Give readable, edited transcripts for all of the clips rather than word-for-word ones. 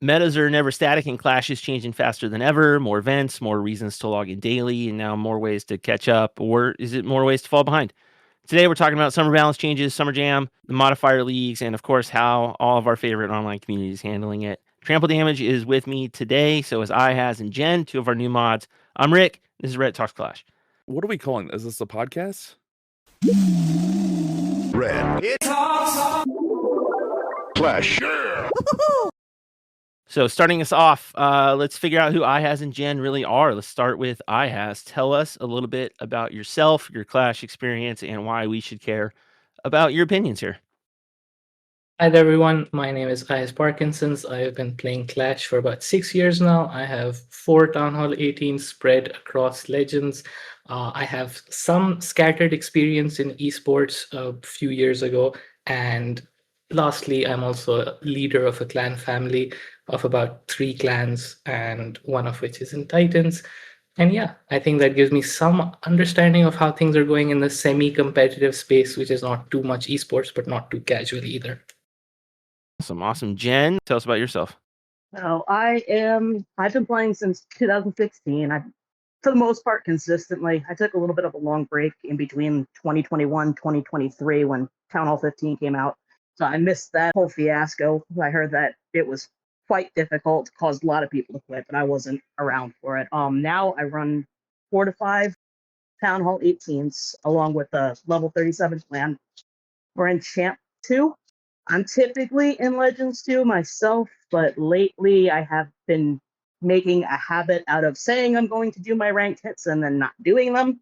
Metas are never static and Clash is changing faster than ever. More events, more reasons to log in daily, and now more ways to catch up, or is it more ways to fall behind? Today, we're talking about summer balance changes, summer jam, the modifier leagues, and of course, how all of our favorite online communities handling it. Trample Damage is with me today, so is IHaz and Jen, two of our new mods. I'm Rick. This is Red Talks Clash. What are we calling this? Is this a podcast? Red. It talks Clash. Yeah. So starting us off, let's figure out who IHaz and Jen really are. Let's start with IHaz. Tell us a little bit about yourself, your Clash experience, and why we should care about your opinions here. Hi there, everyone. My name is Ias Parkinsons. I have been playing Clash for about 6 years now. I have 4 Town Hall 18 spread across legends. I have some scattered experience in esports a few years ago. And lastly, I'm also a leader of a clan family of about 3 clans, and one of which is in Titans. And yeah, I think that gives me some understanding of how things are going in the semi-competitive space, which is not too much esports, but not too casual either. Awesome. Jen, tell us about yourself. So I've been playing since 2016. For the most part, consistently. I took a little bit of a long break in between 2021, 2023 when Town Hall 15 came out. So I missed that whole fiasco. I heard that it was quite difficult, caused a lot of people to quit, but I wasn't around for it. Now I run 4 to 5 Town Hall 18s along with the level 37 clan. We're in Champ 2. I'm typically in Legends 2 myself, but lately I have been making a habit out of saying I'm going to do my ranked hits and then not doing them.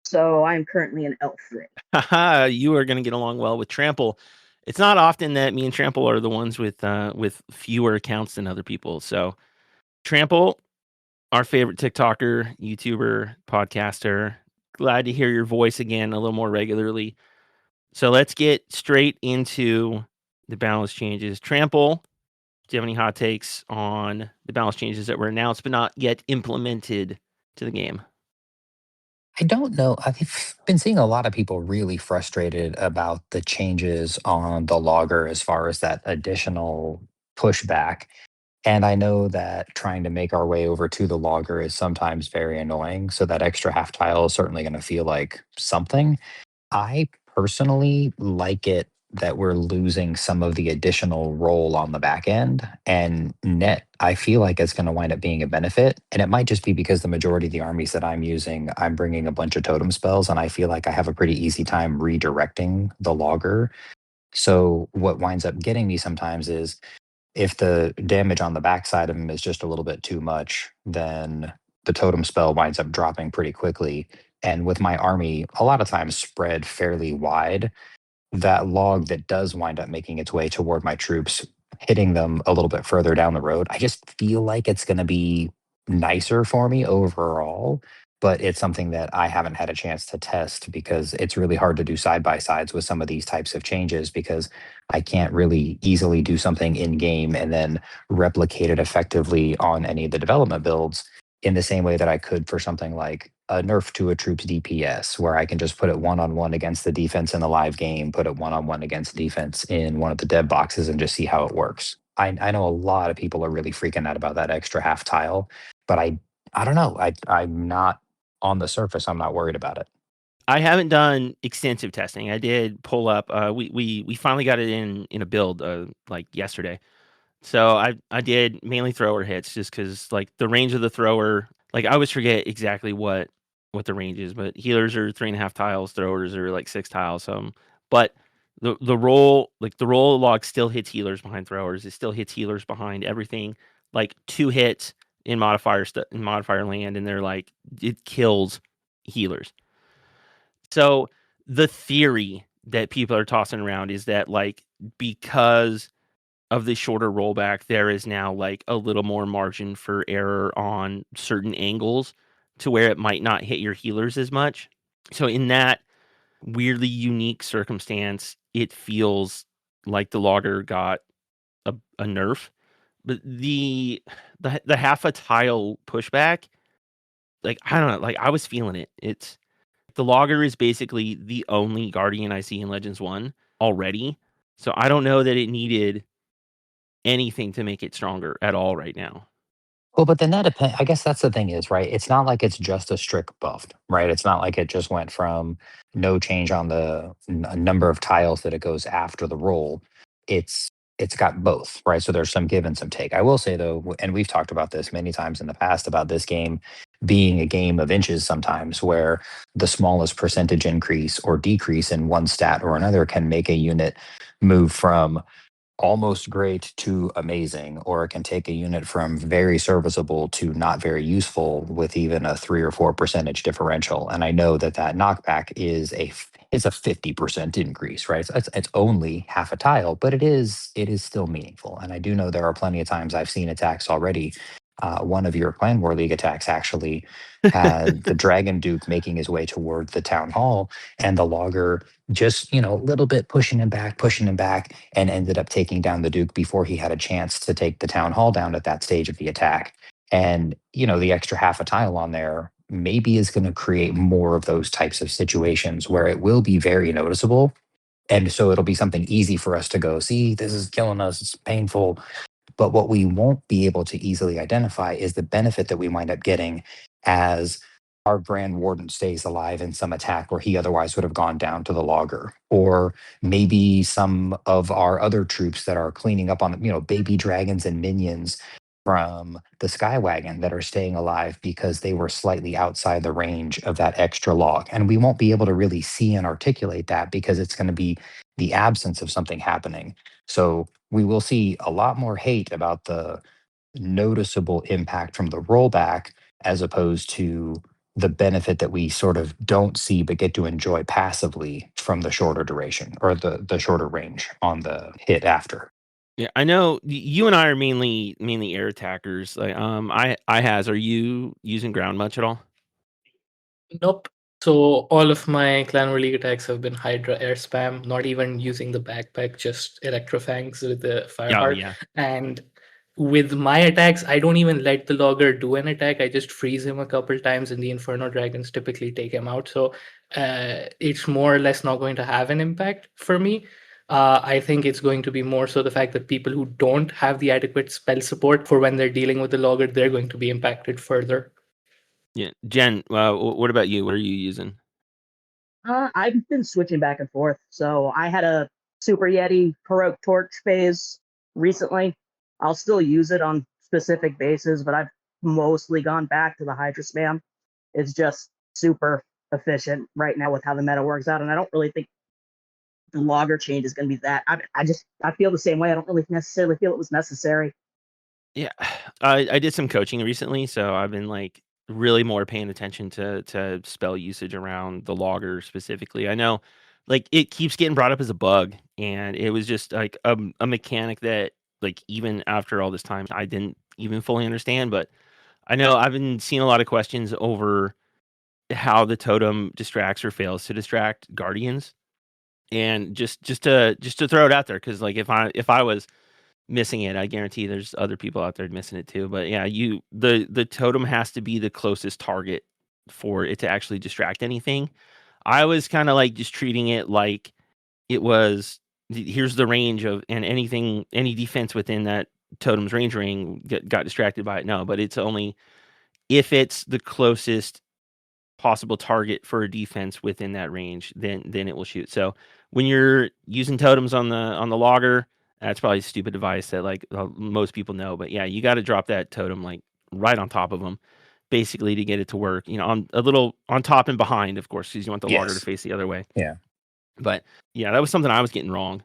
So I'm currently in L3. Haha, you are going to get along well with Trample. It's not often that me and Trample are the ones with fewer accounts than other people. So Trample, our favorite TikToker, YouTuber, podcaster. Glad to hear your voice again a little more regularly. So let's get straight into the balance changes. Trample, do you have any hot takes on the balance changes that were announced but not yet implemented to the game? I don't know. I've been seeing a lot of people really frustrated about the changes on the logger as far as that additional pushback. And I know that trying to make our way over to the logger is sometimes very annoying. So that extra half tile is certainly going to feel like something. I personally like it that we're losing some of the additional roll on the back end. And net, I feel like it's going to wind up being a benefit. And it might just be because the majority of the armies that I'm using, I'm bringing a bunch of totem spells, and I feel like I have a pretty easy time redirecting the logger. So what winds up getting me sometimes is if the damage on the backside of him is just a little bit too much, then the totem spell winds up dropping pretty quickly. And with my army, a lot of times spread fairly wide, that log that does wind up making its way toward my troops, hitting them a little bit further down the road, I just feel like it's going to be nicer for me overall. But it's something that I haven't had a chance to test because it's really hard to do side by sides with some of these types of changes because I can't really easily do something in game and then replicate it effectively on any of the development builds in the same way that I could for something like a nerf to a troop's DPS, where I can just put it one on one against the defense in the live game, put it one on one against defense in one of the dev boxes, and just see how it works. I know a lot of people are really freaking out about that extra half tile, but I don't know. I'm not on the surface. I'm not worried about it. I haven't done extensive testing. I did pull up. We finally got it in a build like yesterday. So I did mainly thrower hits just because like the range of the thrower, like I always forget exactly what the range is, but healers are 3.5 tiles, throwers are like 6 tiles. But the roll, like the roll log still hits healers behind throwers. It still hits healers behind everything. Like 2 hits in modifier land, and they're like it kills healers. So the theory that people are tossing around is that like because of the shorter rollback, there is now like a little more margin for error on certain angles to where it might not hit your healers as much. So in that weirdly unique circumstance, it feels like the logger got a nerf. But the half a tile pushback, like I don't know, like I was feeling it. It's the logger is basically the only guardian I see in Legends 1 already. So I don't know that it needed anything to make it stronger at all right now. Well, but then that depends. I guess that's the thing is, right? It's not like it's just a strict buff, right? It's not like it just went from no change on the number of tiles that it goes after the roll. It's it's got both, right? So there's some give and some take. I will say though, and we've talked about this many times in the past about this game being a game of inches sometimes, where the smallest percentage increase or decrease in one stat or another can make a unit move from almost great to amazing, or it can take a unit from very serviceable to not very useful with even a 3 or 4 percentage differential. And I know that that knockback is a 50% increase, right? So it's only half a tile, but it is still meaningful. And I do know there are plenty of times I've seen attacks already. One of your Clan War League attacks actually had the Dragon Duke making his way toward the town hall, and the logger just a little bit pushing him back, and ended up taking down the Duke before he had a chance to take the town hall down at that stage of the attack. And the extra half a tile on there maybe is going to create more of those types of situations where it will be very noticeable. And so it'll be something easy for us to go, see, this is killing us, it's painful. But what we won't be able to easily identify is the benefit that we wind up getting as our Grand Warden stays alive in some attack where he otherwise would have gone down to the logger. Or maybe some of our other troops that are cleaning up on, baby dragons and minions from the Skywagon that are staying alive because they were slightly outside the range of that extra log. And we won't be able to really see and articulate that because it's going to be the absence of something happening. So we will see a lot more hate about the noticeable impact from the rollback as opposed to the benefit that we sort of don't see but get to enjoy passively from the shorter duration or the shorter range on the hit after. Yeah, I know you and I are mainly air attackers. Like, I has. Are you using ground much at all? Nope. So all of my Clan War League attacks have been Hydra air spam, not even using the backpack, just Electrofangs with the Oh Fireheart. yeah. And with my attacks, I don't even let the logger do an attack. I just freeze him a couple times, and the Inferno Dragons typically take him out. So it's more or less not going to have an impact for me. I think it's going to be more so the fact that people who don't have the adequate spell support for when they're dealing with the logger, they're going to be impacted further. Yeah. Jen, what about you? What are you using? I've been switching back and forth. So I had a Super Yeti Heroic Torch phase recently. I'll still use it on specific bases, but I've mostly gone back to the Hydra spam. It's just super efficient right now with how the meta works out, and I don't really think the logger change is going to be that. I feel the same way. I don't really necessarily feel it was necessary. Yeah, I did some coaching recently, so I've been like really more paying attention to spell usage around the logger specifically. I know, like it keeps getting brought up as a bug, and it was just like a mechanic that like even after all this time I didn't even fully understand. But I know I've been seeing a lot of questions over how the totem distracts or fails to distract guardians, and just to throw it out there because like if I was missing it, I guarantee there's other people out there missing it too. But yeah, the totem has to be the closest target for it to actually distract anything. I was kind of like just treating it like it was here's the range of and any defense within that totem's range ring got distracted by it. No, but it's only if it's the closest possible target for a defense within that range, then it will shoot. So when you're using totems on the logger, that's probably a stupid device that like most people know. But yeah, you got to drop that totem like right on top of them, basically to get it to work. On a little on top and behind, of course, because you want the logger to Yes. face the other way. Yeah. But yeah, that was something I was getting wrong.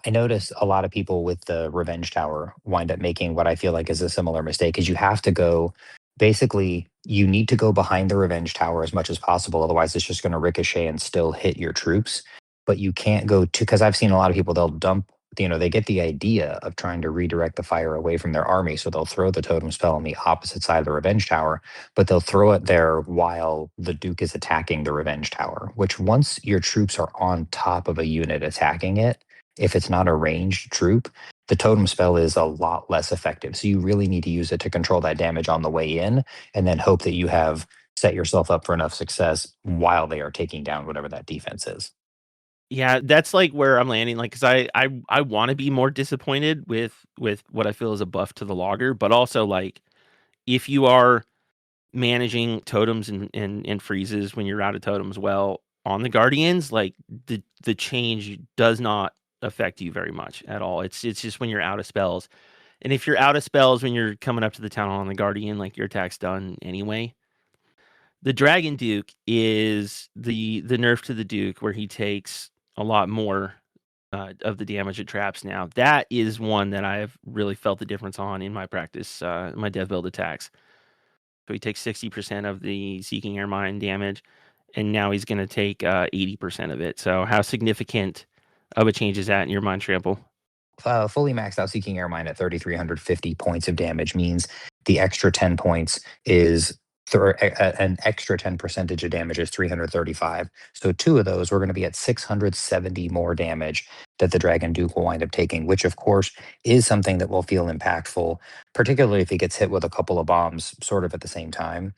I notice a lot of people with the Revenge Tower wind up making what I feel like is a similar mistake is you have to go basically you need to go behind the Revenge Tower as much as possible. Otherwise it's just going to ricochet and still hit your troops. But you can't go to because I've seen a lot of people they'll dump, they get the idea of trying to redirect the fire away from their army. So they'll throw the totem spell on the opposite side of the Revenge Tower, but they'll throw it there while the Duke is attacking the Revenge Tower, which once your troops are on top of a unit attacking it, if it's not a ranged troop, the totem spell is a lot less effective. So you really need to use it to control that damage on the way in and then hope that you have set yourself up for enough success while they are taking down whatever that defense is. Yeah, that's like where I'm landing. Like, cause I want to be more disappointed with what I feel is a buff to the logger, but also like if you are managing totems and freezes when you're out of totems well on the guardians, like the change does not affect you very much at all. It's just when you're out of spells. And if you're out of spells when you're coming up to the town hall on the guardian, like your attack's done anyway. The Dragon Duke is the nerf to the Duke where he takes a lot more of the damage it traps now. That is one that I've really felt the difference on in my practice, my death build attacks. So he takes 60% of the Seeking Airmine damage, and now he's going to take 80% of it. So how significant of a change is that in your mind, Trample? Fully maxed out Seeking Airmine at 3,350 points of damage means the extra 10 points is an extra 10 percentage of damage is 335. So two of those, we're going to be at 670 more damage that the Dragon Duke will wind up taking, which of course is something that will feel impactful, particularly if he gets hit with a couple of bombs sort of at the same time.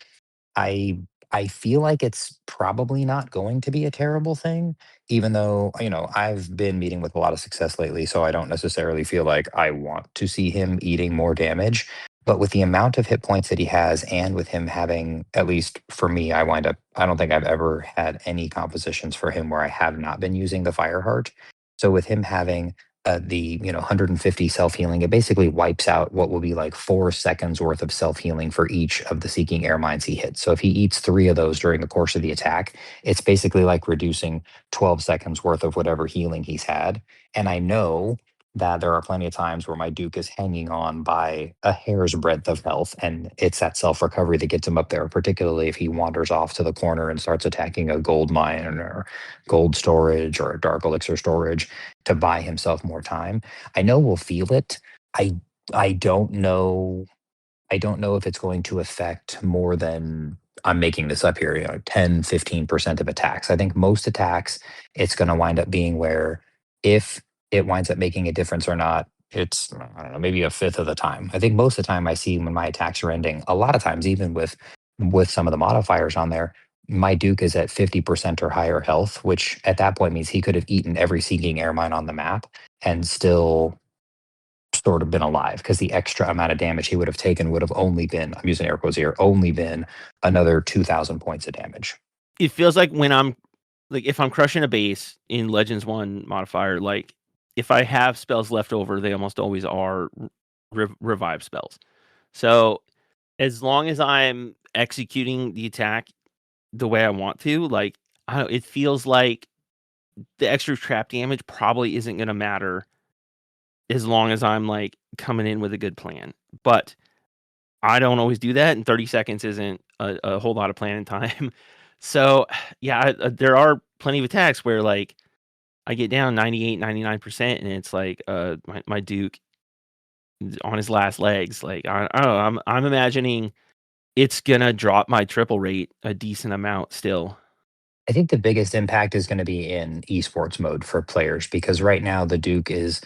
I I feel like it's probably not going to be a terrible thing, even though, I've been meeting with a lot of success lately, so I don't necessarily feel like I want to see him eating more damage. But with the amount of hit points that he has, and with him having, at least for me, I don't think I've ever had any compositions for him where I have not been using the Fireheart. So with him having the 150 self healing, it basically wipes out what will be like 4 seconds worth of self healing for each of the Seeking Air Mines he hits. So if he eats three of those during the course of the attack, it's basically like reducing 12 seconds worth of whatever healing he's had. And I know that there are plenty of times where my Duke is hanging on by a hair's breadth of health, and it's that self recovery that gets him up there, particularly if he wanders off to the corner and starts attacking a gold mine or gold storage or a dark elixir storage to buy himself more time. I know we'll feel it. I I don't know. I don't know if it's going to affect more than, I'm making this up here, 10, 15% of attacks. I think most attacks, it's going to wind up being where if it winds up making a difference or not, it's, I don't know, maybe a fifth of the time. I think most of the time I see when my attacks are ending, a lot of times, even with some of the modifiers on there, my Duke is at 50% or higher health, which at that point means he could have eaten every Seeking Air Mine on the map and still sort of been alive, because the extra amount of damage he would have taken would have only been, I'm using air quotes here, only been another 2,000 points of damage. It feels like when I'm like if I'm crushing a base in Legends 1 modifier, like if I have spells left over, they almost always are revive spells. So as long as I'm executing the attack the way I want to, like it feels like the extra trap damage probably isn't going to matter as long as I'm like coming in with a good plan. But I don't always do that, and 30 seconds isn't a whole lot of planning time. So, yeah, there are plenty of attacks where like I get down 98, 99%, and it's like my Duke on his last legs. Like I don't know, I'm imagining it's gonna drop my triple rate a decent amount still. I think the biggest impact is going to be in esports mode for players, because right now the Duke is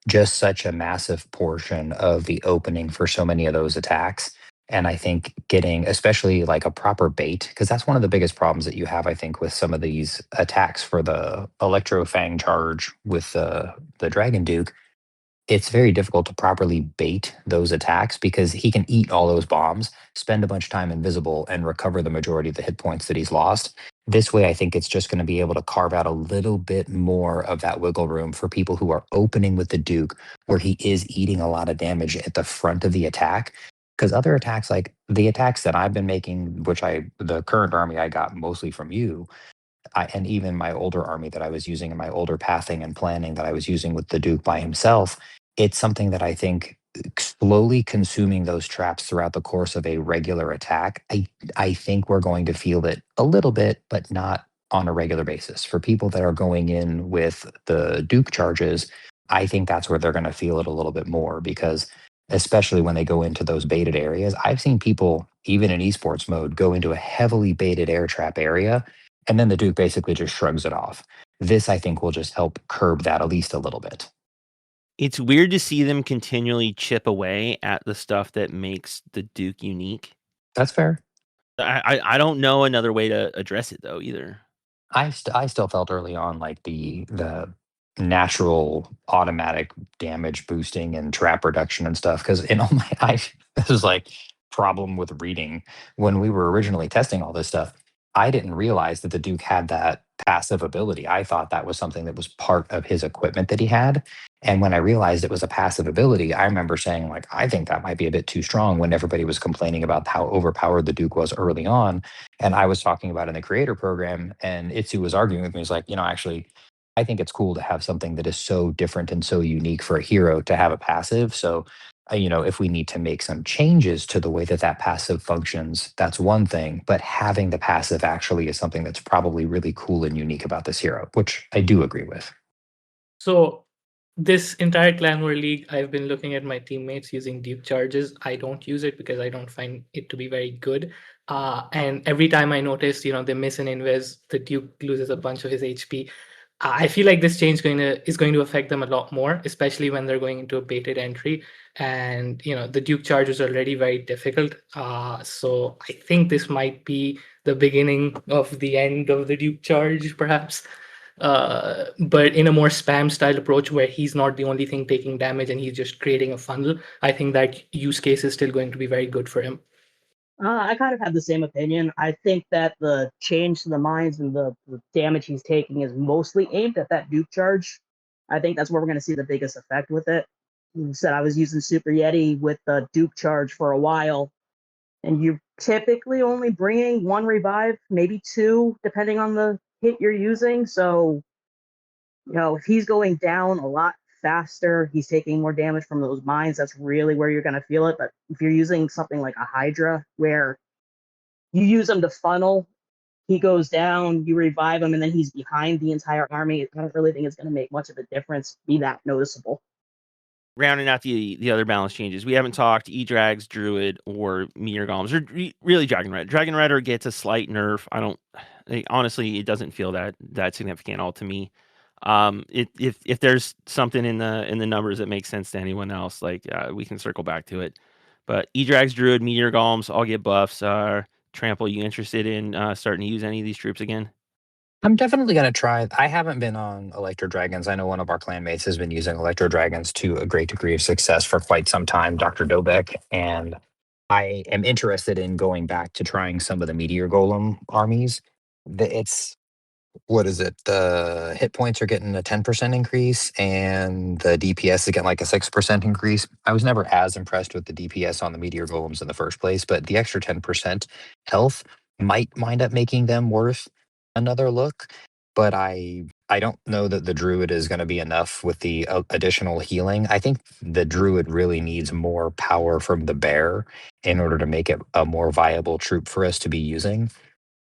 just such a massive portion of the opening for so many of those attacks. And I think getting, especially like a proper bait, because that's one of the biggest problems that you have, I think, with some of these attacks for the Electro Fang charge with the Dragon Duke. It's very difficult to properly bait those attacks because he can eat all those bombs, spend a bunch of time invisible, and recover the majority of the hit points that he's lost. This way, I think it's just going to be able to carve out a little bit more of that wiggle room for people who are opening with the Duke, where he is eating a lot of damage at the front of the attack. Because other attacks, like the attacks that I've been making, the current army I got mostly from you, and even my older army that I was using in my older pathing and planning that I was using with the Duke by himself, it's something that I think slowly consuming those traps throughout the course of a regular attack, I think we're going to feel it a little bit, but not on a regular basis. For people that are going in with the Duke charges, I think that's where they're going to feel it a little bit more, because especially when they go into those baited areas, I've seen people, even in esports mode, go into a heavily baited air trap area, and then the Duke basically just shrugs it off. This, I think, will just help curb that at least a little bit. It's weird to see them continually chip away at the stuff that makes the Duke unique. That's fair. I don't know another way to address it though either. I still felt early on like the natural automatic damage boosting and trap reduction and stuff because in all my I this is like problem with reading when we were originally testing all this stuff. I didn't realize that the Duke had that passive ability. I thought that was something that was part of his equipment that he had. And when I realized it was a passive ability, I remember saying like, I think that might be a bit too strong when everybody was complaining about how overpowered the Duke was early on. And I was talking about in the creator program, and Itsu was arguing with me. He's like, actually, I think it's cool to have something that is so different and so unique for a hero to have a passive. So, if we need to make some changes to the way that that passive functions, that's one thing. But having the passive actually is something that's probably really cool and unique about this hero, which I do agree with. So this entire clan war league, I've been looking at my teammates using deep charges. I don't use it because I don't find it to be very good. And every time I notice, they miss an invis, the Duke loses a bunch of his HP. I feel like this change is going to affect them a lot more, especially when they're going into a baited entry. And the Duke charge is already very difficult. So I think this might be the beginning of the end of the Duke charge, perhaps. But in a more spam style approach where he's not the only thing taking damage and he's just creating a funnel, I think that use case is still going to be very good for him. I kind of have the same opinion. I think that the change to the mines and the damage he's taking is mostly aimed at that Duke charge. I think that's where we're going to see the biggest effect with it. You said I was using Super Yeti with the Duke charge for a while, and you're typically only bringing one revive, maybe two, depending on the hit you're using. So, if he's going down a lot faster, he's taking more damage from those mines, that's really where you're going to feel it. But if you're using something like a Hydra, where you use him to funnel, he goes down, you revive him, and then he's behind the entire army, I don't really think it's going to make much of a difference, be that noticeable. Rounding out the other balance changes, we haven't talked E-Drags, Druid, or Meteor Golems, or really Dragon Red. Dragon Redder gets a slight nerf. Honestly, it doesn't feel that significant all to me. If there's something in the numbers that makes sense to anyone else, we can circle back to it. But E-Drags, Druid, Meteor Golems all get buffs. Trample, you interested in starting to use any of these troops again? I'm definitely going to try. I haven't been on Electro Dragons. I know one of our clanmates has been using Electro Dragons to a great degree of success for quite some time, Dr. Dobek. And I am interested in going back to trying some of the Meteor Golem armies. It's what is it? The hit points are getting a 10% increase and the DPS is getting like a 6% increase. I was never as impressed with the DPS on the Meteor Golems in the first place, but the extra 10% health might wind up making them worth another look. But I don't know that the Druid is going to be enough with the additional healing. I think the Druid really needs more power from the Bear in order to make it a more viable troop for us to be using.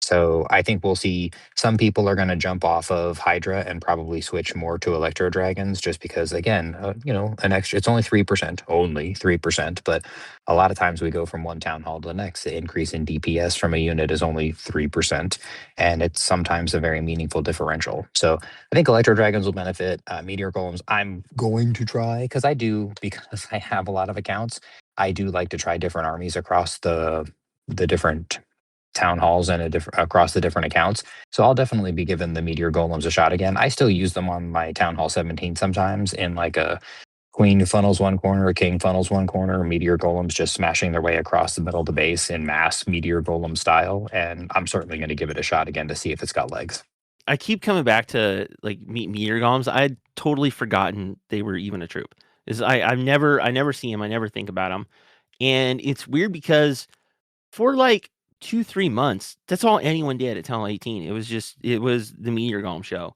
So I think we'll see some people are going to jump off of Hydra and probably switch more to Electro Dragons just because, again, an extra, it's only 3%, but a lot of times we go from one town hall to the next. The increase in DPS from a unit is only 3%, and it's sometimes a very meaningful differential. So I think Electro Dragons will benefit. Meteor Golems, I'm going to try because I have a lot of accounts. I do like to try different armies across the different town halls and across the different accounts. So I'll definitely be giving the Meteor Golems a shot again. I still use them on my Town Hall 17 sometimes in like a Queen who funnels one corner, a King funnels one corner, Meteor Golems just smashing their way across the middle of the base in mass Meteor Golem style. And I'm certainly going to give it a shot again to see if it's got legs. I keep coming back to like Meteor Golems. I'd totally forgotten they were even a troop. I never see them. I never think about them. And it's weird because for like 2-3 months, that's all anyone did at Tunnel 18. It was the Meteor Golem show.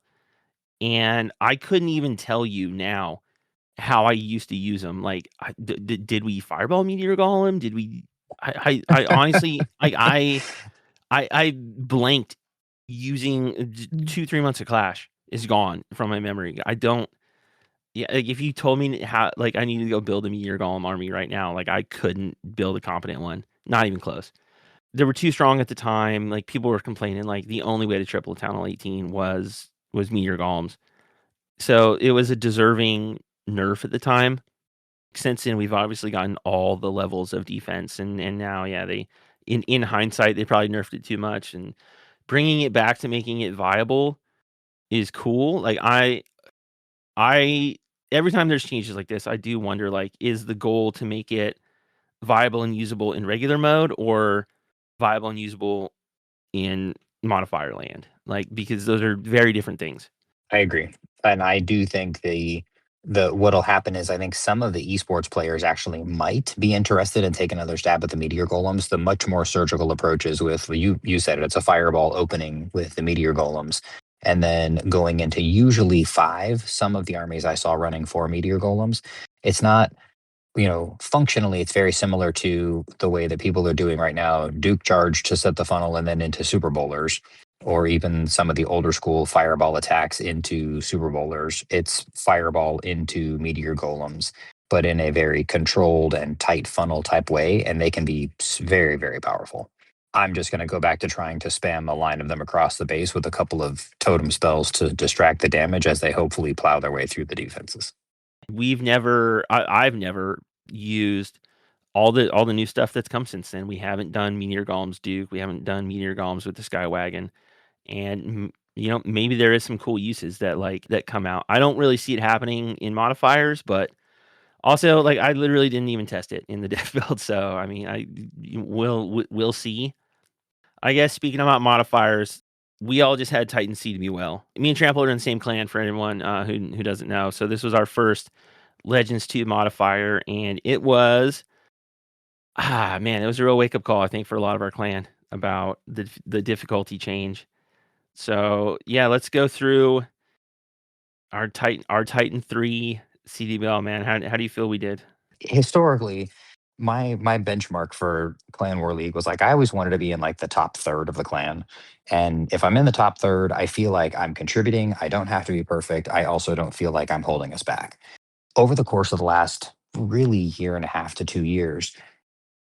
And I couldn't even tell you now how I used to use them. Like, did we fireball Meteor Golem? Did we? I honestly, I blanked using 2-3 months of Clash is gone from my memory. I don't. Yeah, like if you told me how, like I needed to go build a Meteor Golem army right now, like I couldn't build a competent one. Not even close. They were too strong at the time. Like people were complaining, like the only way to triple Town Hall 18 was Meteor Golems. So it was a deserving nerf at the time. Since then, we've obviously gotten all the levels of defense, and now, yeah, they in hindsight they probably nerfed it too much, and bringing it back to making it viable is cool. Like I every time there's changes like this, I do wonder, like, is the goal to make it viable and usable in regular mode or viable and usable in modifier land? Like, because those are very different things. I agree. And I do think the what'll happen is I think some of the esports players actually might be interested in taking another stab at the meteor golems. The much more surgical approaches with you said it, it's a fireball opening with the meteor golems. And then going into usually five, some of the armies I saw running four meteor golems. It's not, functionally, it's very similar to the way that people are doing right now. Duke charge to set the funnel and then into Super Bowlers, or even some of the older school fireball attacks into Super Bowlers. It's fireball into meteor golems, but in a very controlled and tight funnel type way. And they can be very, very powerful. I'm just going to go back to trying to spam a line of them across the base with a couple of totem spells to distract the damage as they hopefully plow their way through the defenses. I've never used all the new stuff that's come since then. We haven't done Meteor Golems Duke. We haven't done Meteor Golems with the Skywagon. And maybe there is some cool uses that come out. I don't really see it happening in modifiers, but also, like, I literally didn't even test it in the dev build. So I mean, we'll see. I guess speaking about modifiers, we all just had Titan C to be well. Me and Trample are in the same clan for anyone who doesn't know. So this was our first Legends 2 modifier, and it was man, it was a real wake up call, I think, for a lot of our clan about the difficulty change. So yeah, let's go through our Titan 3 CDBL, man. How do you feel we did? Historically, my benchmark for Clan War League was like I always wanted to be in like the top third of the clan. And if I'm in the top third, I feel like I'm contributing. I don't have to be perfect. I also don't feel like I'm holding us back. Over the course of the last really year and a half to 2 years,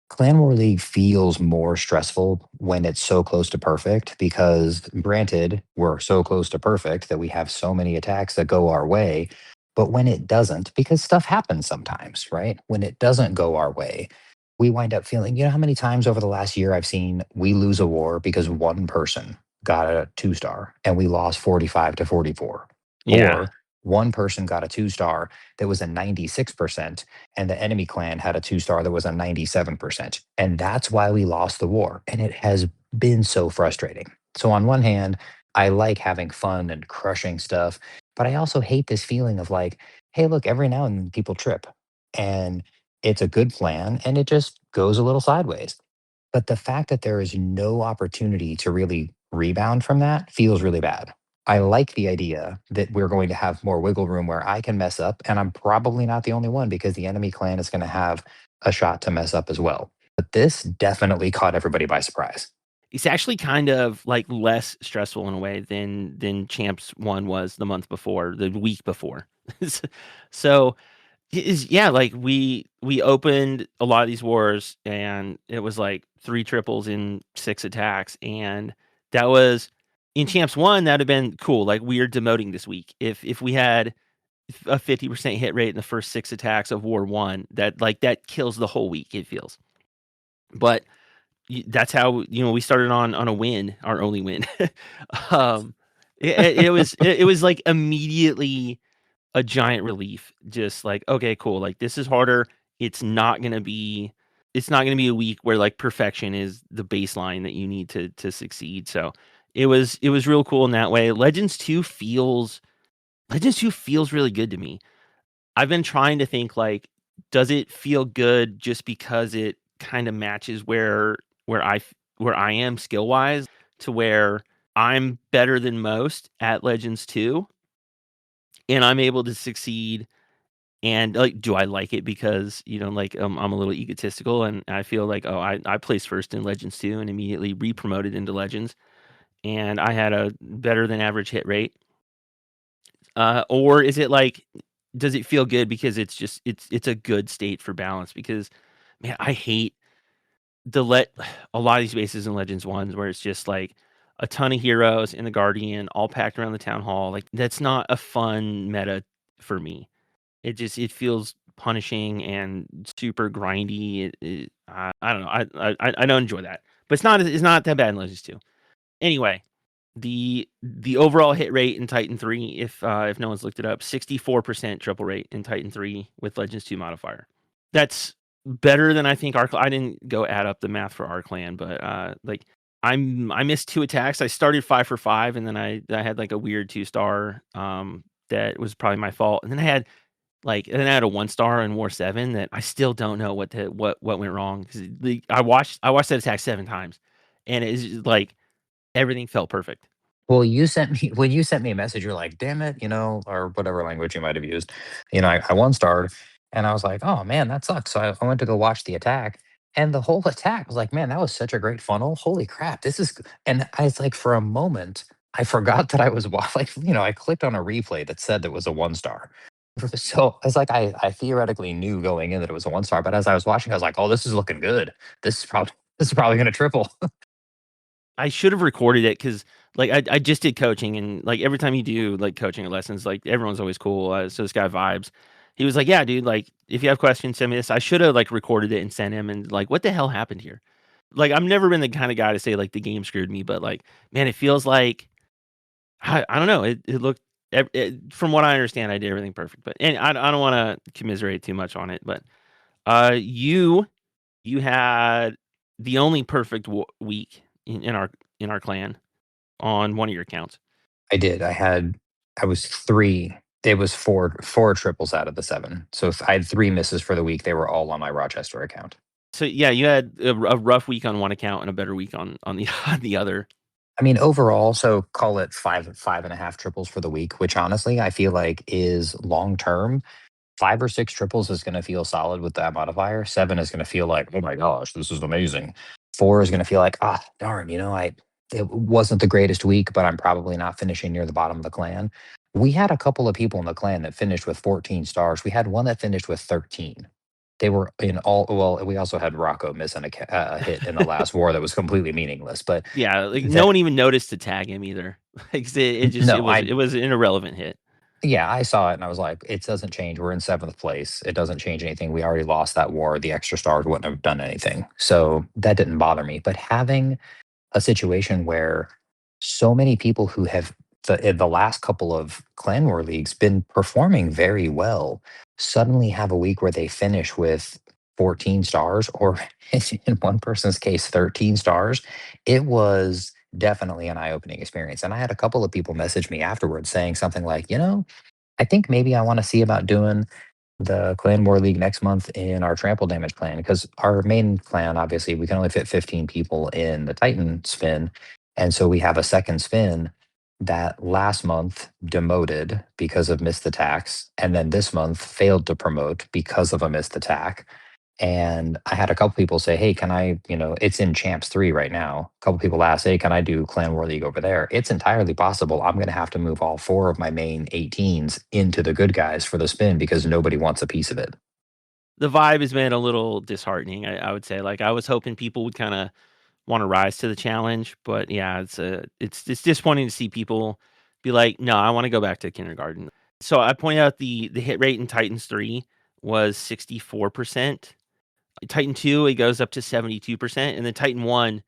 Clan War League feels more stressful when it's so close to perfect because, granted, we're so close to perfect that we have so many attacks that go our way. But when it doesn't, because stuff happens sometimes, right? When it doesn't go our way, we wind up feeling, how many times over the last year I've seen we lose a war because one person got a 2-star and we lost 45 to 44. Yeah. Or one person got a 2-star that was a 96%, and the enemy clan had a 2-star that was a 97%. And that's why we lost the war. And it has been so frustrating. So, on one hand, I like having fun and crushing stuff, but I also hate this feeling of like, hey, look, every now and then people trip. And it's a good plan and it just goes a little sideways. But the fact that there is no opportunity to really rebound from that feels really bad. I like the idea that we're going to have more wiggle room where I can mess up, and I'm probably not the only one because the enemy clan is going to have a shot to mess up as well. But this definitely caught everybody by surprise. It's actually kind of like less stressful in a way than Champs 1 was the month before, the week before. So yeah, like we opened a lot of these wars and it was like 3 triples in 6 attacks, and that was in Champs 1, that'd have been cool. Like, we are demoting this week. If we had a 50% hit rate in the first 6 attacks of War 1, that kills the whole week, it feels. But that's how we started on a win, our only win. It was like immediately a giant relief. Just like, okay, cool. Like, this is harder. It's not gonna be a week where like perfection is the baseline that you need to succeed. So it was real cool in that way. Legends 2 feels really good to me. I've been trying to think, like, does it feel good just because it kind of matches where I am skill wise, to where I'm better than most at Legends 2 and I'm able to succeed. And like, do I like it because like, I'm a little egotistical and I feel like, oh, I placed first in Legends 2 and immediately re-promoted into Legends, and I had a better than average hit rate. Or is it like, does it feel good because it's a good state for balance? Because, man, I hate a lot of these bases in Legends 1 where it's just like a ton of heroes in the Guardian all packed around the town hall. Like, that's not a fun meta for me. It feels punishing and super grindy. I don't know. I don't enjoy that. But it's not that bad in Legends 2. Anyway, the overall hit rate in Titan 3, if no one's looked it up, 64% triple rate in Titan 3 with Legends 2 modifier. That's better than I think I didn't go add up the math for our clan, but like I missed 2 attacks. I started 5 for 5, and then I had like a weird 2-star that was probably my fault. And then I had a 1-star in War 7 that I still don't know what went wrong, cuz I watched that attack 7 times, and it's just like everything felt perfect. Well, you sent me when you sent me a message, you're like, "Damn it," or whatever language you might have used. I one starred, and I was like, "Oh man, that sucks." So I went to go watch the attack, and the whole attack was like, "Man, that was such a great funnel. Holy crap, this is." And I was like, for a moment, I forgot that I was I clicked on a replay that said that it was a 1-star. So it's like I theoretically knew going in that it was a 1-star, but as I was watching, I was like, "Oh, this is looking good. This is probably going to triple." I should have recorded it because I just did coaching, and like every time you do like coaching lessons, like everyone's always cool. So this guy Vibes, he was like, "Yeah, dude, like if you have questions, send me this." I should have like recorded it and sent him, and like, what the hell happened here? Like, I've never been the kind of guy to say like the game screwed me, but like, man, it feels like I don't know. It looked from what I understand, I did everything perfect, but and I don't want to commiserate too much on it, but you had the only perfect week in our clan on one of your accounts. I did. I was 3. It was 4 triples out of the 7. So if I had 3 misses for the week, they were all on my Rochester account. So yeah, you had a rough week on one account and a better week on the on the other. I mean, overall, so call it 5.5 triples for the week, which honestly I feel like is long term. 5 or 6 triples is going to feel solid with that modifier. 7 is going to feel like, oh my gosh, this is amazing. 4 is going to feel like, ah, darn, it wasn't the greatest week, but I'm probably not finishing near the bottom of the clan. We had a couple of people in the clan that finished with 14 stars. We had one that finished with 13. They were in all, well, we also had Rocco missing a hit in the last war that was completely meaningless. But Yeah, like no that, one even noticed to tag him either. Like it just no, it was an irrelevant hit. yeah, I saw it and I was like, it doesn't change. We're in 7th place. It doesn't change anything. We already lost that war. The extra stars wouldn't have done anything. So that didn't bother me. But having a situation where so many people who have in the last couple of clan war leagues been performing very well suddenly have a week where they finish with 14 stars or in one person's case 13 stars, it was definitely an eye-opening experience. And I had a couple of people message me afterwards saying something like, I think maybe I want to see about doing the Clan War League next month in our trample damage clan because our main clan, obviously, we can only fit 15 people in the Titan spin. And so we have a second spin that last month demoted because of missed attacks. And then this month failed to promote because of a missed attack. And I had a couple people say, "Hey, can I, it's in Champs 3 right now." A couple people asked, "Hey, can I do Clan War League over there?" It's entirely possible. I'm going to have to move all 4 of my main 18s into the good guys for the spin because nobody wants a piece of it. The vibe has been a little disheartening. I would say, like I was hoping people would kind of want to rise to the challenge, but yeah, it's disappointing to see people be like, no, I want to go back to kindergarten. So I pointed out the hit rate in Titans 3 was 64%. Titan 2, it goes up to 72%, and then Titan 1,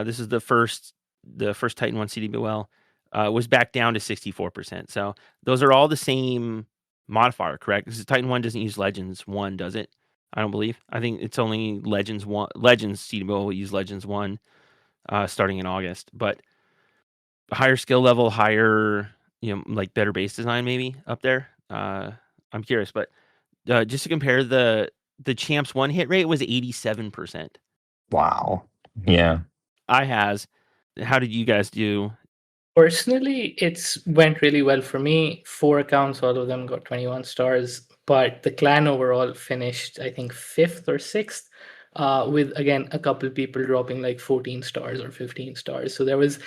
this is the first Titan 1 CDBL, was back down to 64%. So those are all the same modifier, correct? Because Titan 1 doesn't use Legends 1, does it? I don't believe. I think it's only Legends 1. Legends CDBL will use Legends 1 starting in August. But higher skill level, higher, like better base design maybe up there. I'm curious, but just to compare, the Champs 1 hit rate was 87%. Wow. Yeah. I has. How did you guys do? Personally, it's went really well for me. 4 accounts, all of them got 21 stars, but the clan overall finished, I think, 5th or 6th, with again a couple people dropping like 14 stars or 15 stars. So there was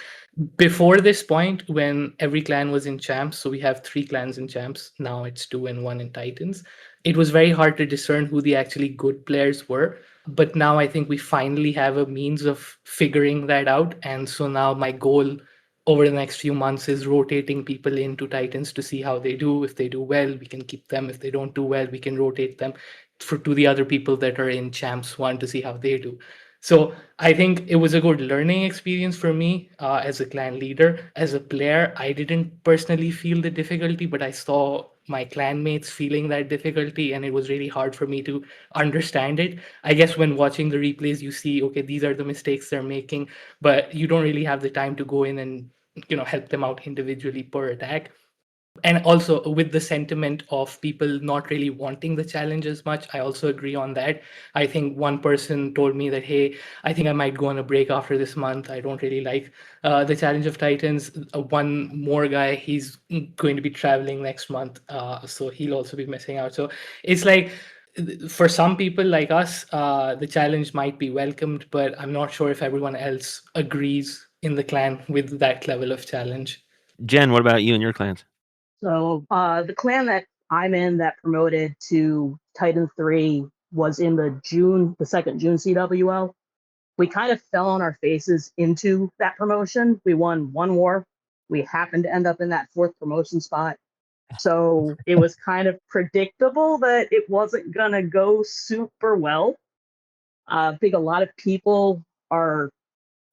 before this point when every clan was in champs. So we have 3 clans in champs now. It's 2 and 1 in Titans. It was very hard to discern who the actually good players were. But now I think we finally have a means of figuring that out. And so now my goal over the next few months is rotating people into Titans to see how they do. If they do well, we can keep them. If they don't do well, we can rotate them to the other people that are in Champs 1 to see how they do. So I think it was a good learning experience for me as a clan leader. As a player, I didn't personally feel the difficulty, but I saw my clanmates feeling that difficulty, and it was really hard for me to understand it. I guess when watching the replays, you see, okay, these are the mistakes they're making, but you don't really have the time to go in and help them out individually per attack. And also with the sentiment of people not really wanting the challenge as much, I also agree on that. I think one person told me that, hey, I think I might go on a break after this month. I don't really like the challenge of titans. One more guy, he's going to be traveling next month, so he'll also be missing out. So it's like, for some people like us, the challenge might be welcomed, but I'm not sure if everyone else agrees in the clan with that level of challenge. Jen, what about you and your clans? So the clan that I'm in that promoted to Titan 3 was in the second June CWL. We kind of fell on our faces into that promotion. We won one war. We happened to end up in that fourth promotion spot. So it was kind of predictable that it wasn't going to go super well. I think a lot of people are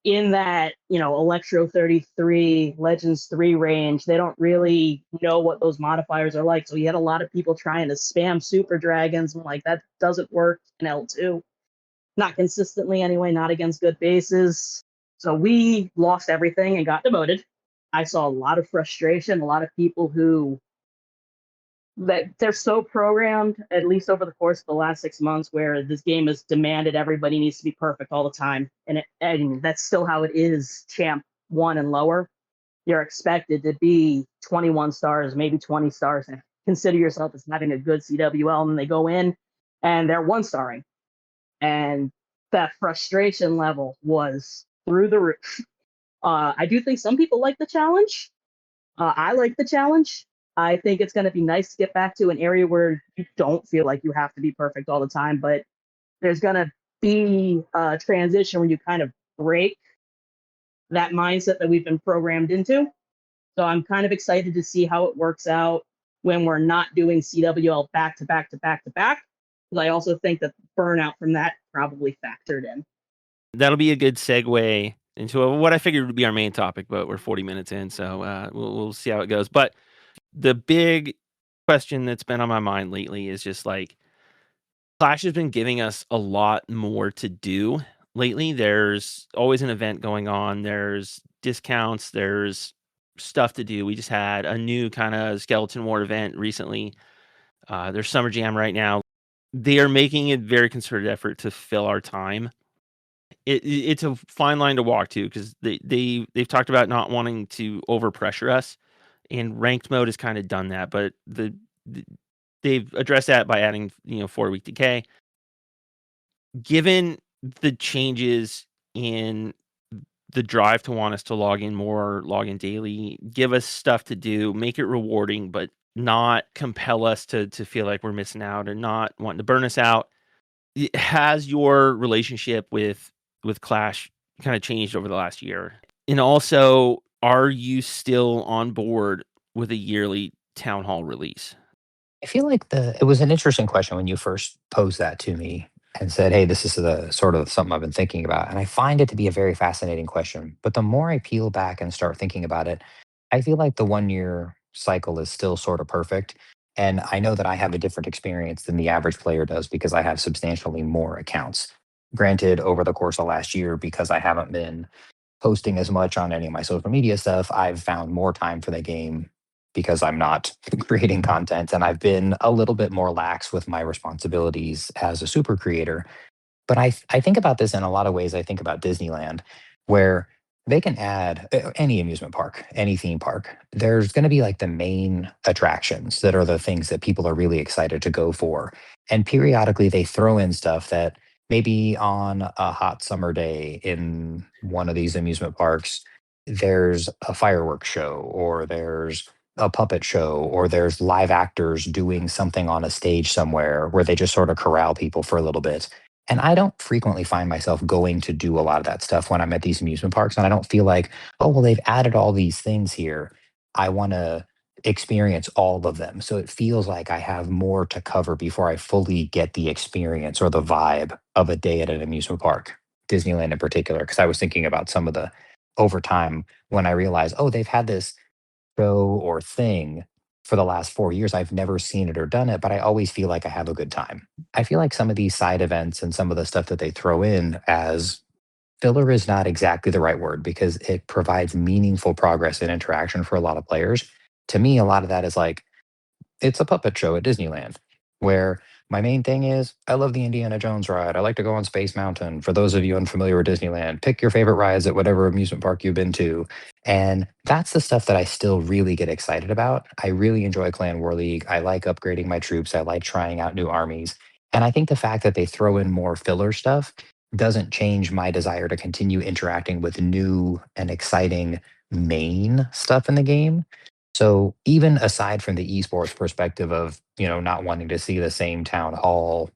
in that, Electro 33, Legends 3 range. They don't really know what those modifiers are like. So you had a lot of people trying to spam Super Dragons. I'm like, that doesn't work in L2. Not consistently anyway, not against good bases. So we lost everything and got demoted. I saw a lot of frustration, a lot of people who that they're so programmed, at least over the course of the last 6 months, where this game has demanded everybody needs to be perfect all the time. And that's still how it is, champ 1 and lower. You're expected to be 21 stars, maybe 20 stars, and consider yourself as having a good CWL. And they go in and they're 1-starring. And that frustration level was through the roof. I do think some people like the challenge. I like the challenge. I think it's going to be nice to get back to an area where you don't feel like you have to be perfect all the time, but there's going to be a transition where you kind of break that mindset that we've been programmed into. So I'm kind of excited to see how it works out when we're not doing CWL back to back to back to back. Because I also think that burnout from that probably factored in. That'll be a good segue into what I figured would be our main topic, but we're 40 minutes in, so we'll see how it goes. But the big question that's been on my mind lately is just like, Clash has been giving us a lot more to do lately. There's always an event going on. There's discounts. There's stuff to do. We just had a new kind of Skeleton War event recently. There's Summer Jam right now. They are making a very concerted effort to fill our time. It's a fine line to walk to because they've talked about not wanting to overpressure us, and ranked mode has kind of done that. But they've addressed that by adding 4-week decay. Given the changes in the drive to want us to log in more, log in daily, give us stuff to do, make it rewarding, but not compel us to feel like we're missing out or not wanting to burn us out. Has your relationship with Clash kind of changed over the last year? And also, are you still on board with a yearly town hall release? I feel like it was an interesting question when you first posed that to me and said, "Hey, this is the sort of something I've been thinking about." And I find it to be a very fascinating question. But the more I peel back and start thinking about it, I feel like the 1 year cycle is still sort of perfect. And I know that I have a different experience than the average player does because I have substantially more accounts. Granted, over the course of last year, because I haven't been posting as much on any of my social media stuff, I've found more time for the game because I'm not creating content, and I've been a little bit more lax with my responsibilities as a super creator. But I think about this in a lot of ways. I think about Disneyland, where they can add any amusement park, any theme park. There's going to be like the main attractions that are the things that people are really excited to go for. And periodically they throw in stuff that maybe on a hot summer day in one of these amusement parks, there's a fireworks show, or there's a puppet show, or there's live actors doing something on a stage somewhere where they just sort of corral people for a little bit. And I don't frequently find myself going to do a lot of that stuff when I'm at these amusement parks. And I don't feel like, oh, well, they've added all these things here. I want to experience all of them. So it feels like I have more to cover before I fully get the experience or the vibe of a day at an amusement park. Disneyland in particular, because I was thinking about some of the over time when I realized, oh, they've had this show or thing for the last 4 years. I've never seen it or done it, but I always feel like I have a good time. I feel like some of these side events and some of the stuff that they throw in as filler is not exactly the right word because it provides meaningful progress and interaction for a lot of players. To me, a lot of that is like, it's a puppet show at Disneyland where my main thing is I love the Indiana Jones ride. I like to go on Space Mountain. For those of you unfamiliar with Disneyland, pick your favorite rides at whatever amusement park you've been to. And that's the stuff that I still really get excited about. I really enjoy Clan War League. I like upgrading my troops. I like trying out new armies. And I think the fact that they throw in more filler stuff doesn't change my desire to continue interacting with new and exciting main stuff in the game. So even aside from the esports perspective of, not wanting to see the same town hall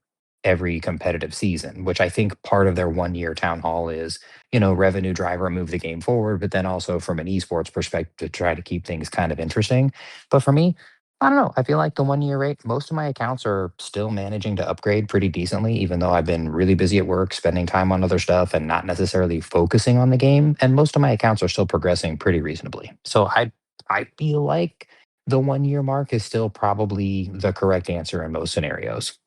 every competitive season, which I think part of their 1 year town hall is, revenue driver, move the game forward, but then also from an esports perspective to try to keep things kind of interesting. But for me, I don't know. I feel like the 1 year rate, most of my accounts are still managing to upgrade pretty decently, even though I've been really busy at work, spending time on other stuff and not necessarily focusing on the game. And most of my accounts are still progressing pretty reasonably. So I feel like the 1 year mark is still probably the correct answer in most scenarios.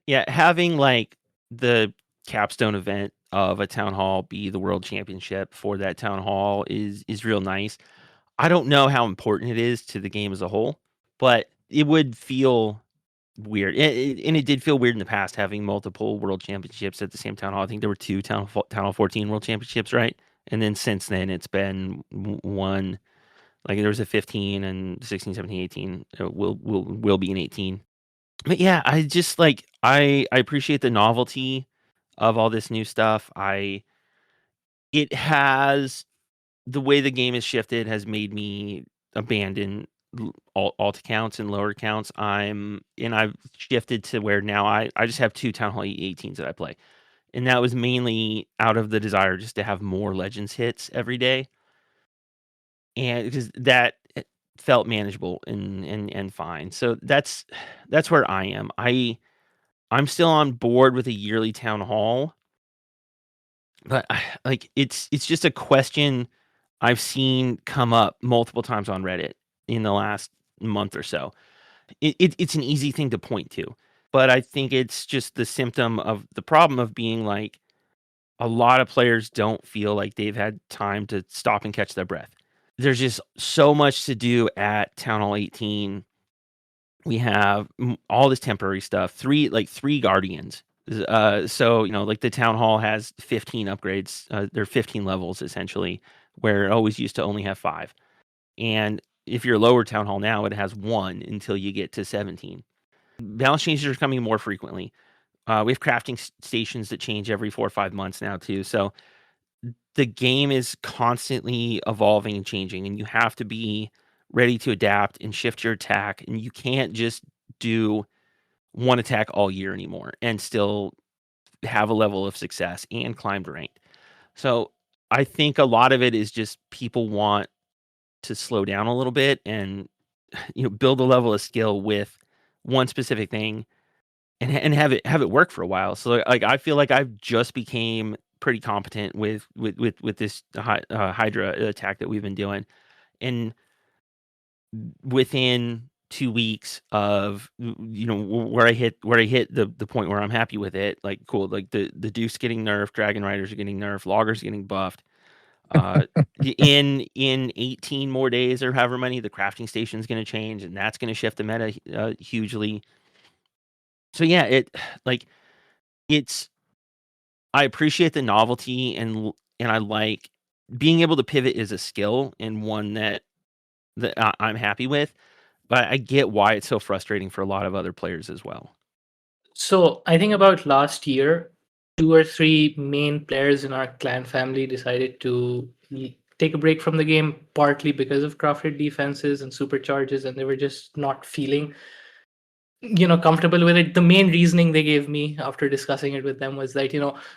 Yeah, having like the capstone event of a town hall be the world championship for that town hall is real nice. I don't know how important it is to the game as a whole, but it would feel weird. And it did feel weird in the past having multiple world championships at the same town hall. I think there were two town hall 14 world championships, right? And then since then it's been one. Like there was a 15 and 16, 17, 18. Will be an 18. But yeah, I just like I appreciate the novelty of all this new stuff. It has the way the game has shifted has made me abandon alt accounts and lower accounts. I've shifted to where now I just have two Town Hall 18s that I play. And that was mainly out of the desire just to have more Legends hits every day. And because that felt manageable and fine. So that's where I am. I'm still on board with a yearly town hall, but like it's just a question I've seen come up multiple times on Reddit in the last month or so. It's an easy thing to point to, but I think it's just the symptom of the problem of being like a lot of players don't feel like they've had time to stop and catch their breath. There's just so much to do at Town Hall 18. We have all this temporary stuff. Three guardians. So like the town hall has 15 upgrades. There are 15 levels essentially, where it always used to only have 5. And if you're lower town hall now, it has 1 until you get to 17. Balance changes are coming more frequently. We have crafting stations that change every 4 or 5 months now too. So the game is constantly evolving and changing, and you have to be ready to adapt and shift your attack. And you can't just do one attack all year anymore and still have a level of success and climb to rank. So I think a lot of it is just people want to slow down a little bit and build a level of skill with one specific thing and have it work for a while. So like I feel like I've just became pretty competent with this Hydra attack that we've been doing, and within 2 weeks of where I hit the point where I'm happy with it, like cool, like the Deuce getting nerfed, Dragon Riders are getting nerfed, Loggers getting buffed. In 18 more days or however many, the crafting station is going to change, and that's going to shift the meta hugely. So yeah, it's I appreciate the novelty and I like being able to pivot is a skill and one that I'm happy with, but I get why it's so frustrating for a lot of other players as well. So I think about last year, 2 or 3 main players in our clan family decided to take a break from the game, partly because of crafted defenses and supercharges, and they were just not feeling comfortable with it. The main reasoning they gave me after discussing it with them was that,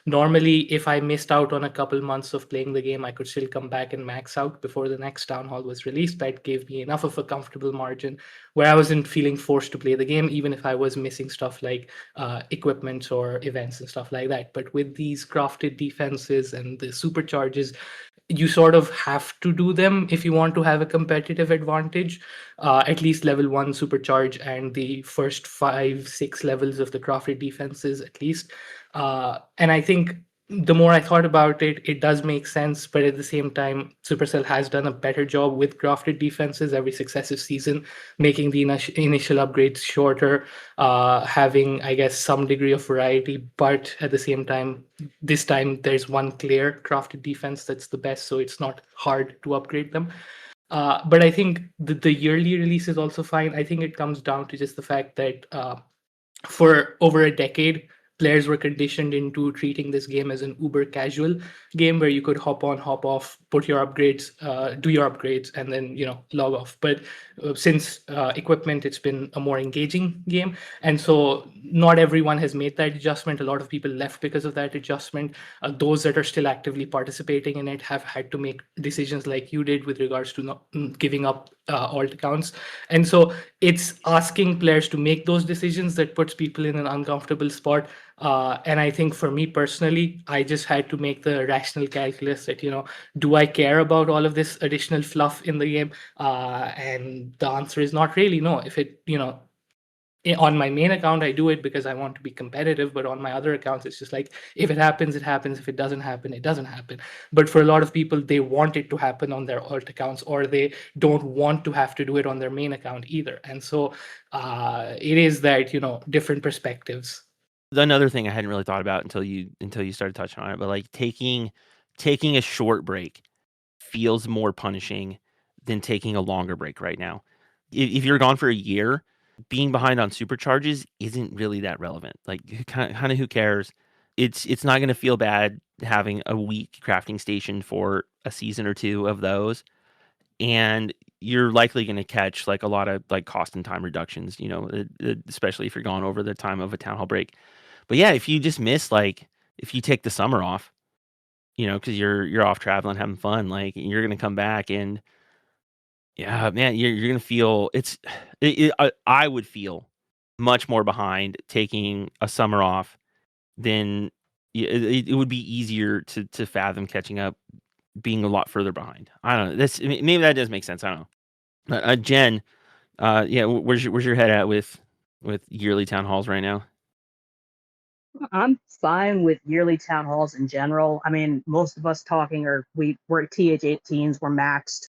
normally if I missed out on a couple months of playing the game, I could still come back and max out before the next town hall was released. That gave me enough of a comfortable margin where I wasn't feeling forced to play the game, even if I was missing stuff like equipment or events and stuff like that. But with these crafted defenses and the supercharges, you sort of have to do them if you want to have a competitive advantage. At least level 1 supercharge and the first 5-6 levels of the crafted defenses at least. And I think the more I thought about it, it does make sense. But at the same time, Supercell has done a better job with crafted defenses every successive season, making the initial upgrades shorter, having, I guess, some degree of variety. But at the same time, this time there's one clear crafted defense that's the best, so it's not hard to upgrade them. But I think the yearly release is also fine. I think it comes down to just the fact that for over a decade, players were conditioned into treating this game as an uber casual game where you could hop on, hop off, put your upgrades, do your upgrades, and then log off. But since equipment, it's been a more engaging game, and so not everyone has made that adjustment. A lot of people left because of that adjustment. Those that are still actively participating in it have had to make decisions like you did with regards to not giving up alt accounts, and so it's asking players to make those decisions that puts people in an uncomfortable spot. And I think for me personally, I just had to make the rational calculus that, do I care about all of this additional fluff in the game? And the answer is not really no. If it, on my main account, I do it because I want to be competitive. But on my other accounts, it's just like, if it happens, it happens. If it doesn't happen, it doesn't happen. But for a lot of people, they want it to happen on their alt accounts, or they don't want to have to do it on their main account either. And so it is that, different perspectives. Another thing I hadn't really thought about until you started touching on it, but like taking a short break feels more punishing than taking a longer break right now. If you're gone for a year, being behind on supercharges isn't really that relevant. Like kind of who cares? It's not going to feel bad having a weak crafting station for a season or two of those, and you're likely going to catch like a lot of like cost and time reductions. Especially if you're gone over the time of a town hall break. But yeah, if you just miss, like, if you take the summer off, because you're off traveling, having fun, like, you're gonna come back and yeah, man, you're gonna feel I would feel much more behind taking a summer off than it would be easier to fathom catching up being a lot further behind. I don't know. Maybe that does make sense. I don't know. Jen, yeah, where's your head at with yearly town halls right now? I'm fine with yearly town halls in general. I mean, most of us talking we're TH18s, we're maxed.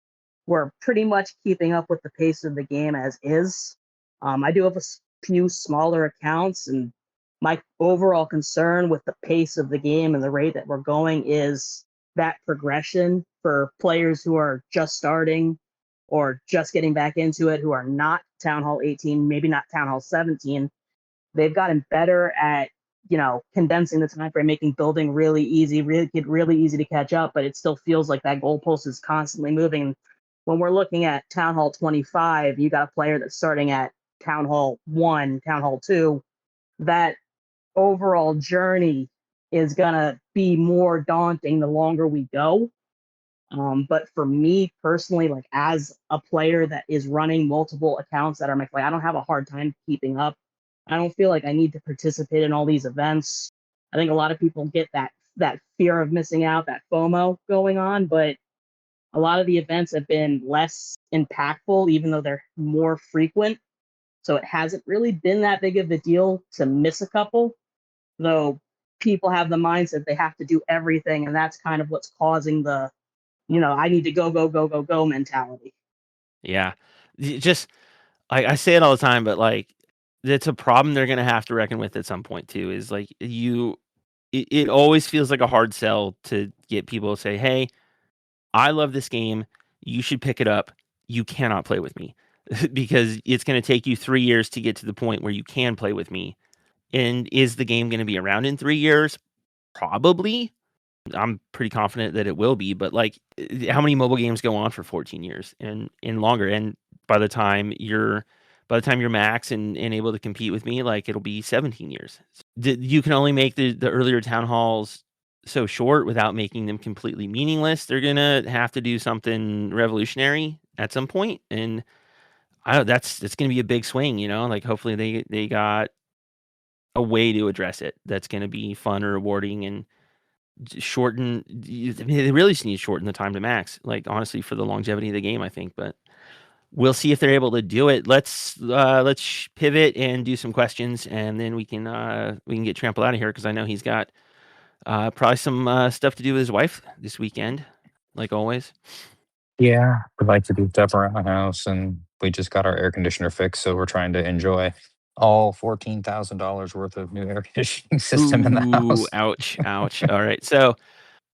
We're pretty much keeping up with the pace of the game as is. I do have a few smaller accounts, and my overall concern with the pace of the game and the rate that we're going is that progression for players who are just starting or just getting back into it, who are not Town Hall 18, maybe not Town Hall 17. They've gotten better at condensing the time frame, making building really easy, really easy to catch up, but it still feels like that goalpost is constantly moving. When we're looking at Town Hall 25, you got a player that's starting at Town Hall 1, Town Hall 2. That overall journey is going to be more daunting the longer we go. But for me personally, like as a player that is running multiple accounts that are like, I don't have a hard time keeping up. I don't feel like I need to participate in all these events. I think a lot of people get that fear of missing out, that FOMO going on, but a lot of the events have been less impactful, even though they're more frequent. So it hasn't really been that big of a deal to miss a couple, though people have the mindset they have to do everything, and that's kind of what's causing the, I need to go mentality. Yeah. Just I say it all the time, but like it's a problem they're gonna have to reckon with at some point too. Is like it always feels like a hard sell to get people to say, "Hey, I love this game. You should pick it up. You cannot play with me because it's going to take you 3 years to get to the point where you can play with me." And is the game going to be around in 3 years? Probably. I'm pretty confident that it will be, but like how many mobile games go on for 14 years and longer? And by the time by the time you're max and able to compete with me, like it'll be 17 years. You can only make the earlier town halls so short without making them completely meaningless. They're gonna have to do something revolutionary at some point, and that's gonna be a big swing, you know. Like hopefully they got a way to address it that's gonna be fun or rewarding and shorten. I mean, they really just need to shorten the time to max. Like honestly, for the longevity of the game, I think, but. We'll see if they're able to do it. Let's pivot and do some questions, and then we can get Trample out of here because I know he's got probably some stuff to do with his wife this weekend, like always. Yeah, we like to do stuff around the house, and we just got our air conditioner fixed, so we're trying to enjoy all $14,000 worth of new air conditioning system in the Ooh, house. ouch, ouch. All right, so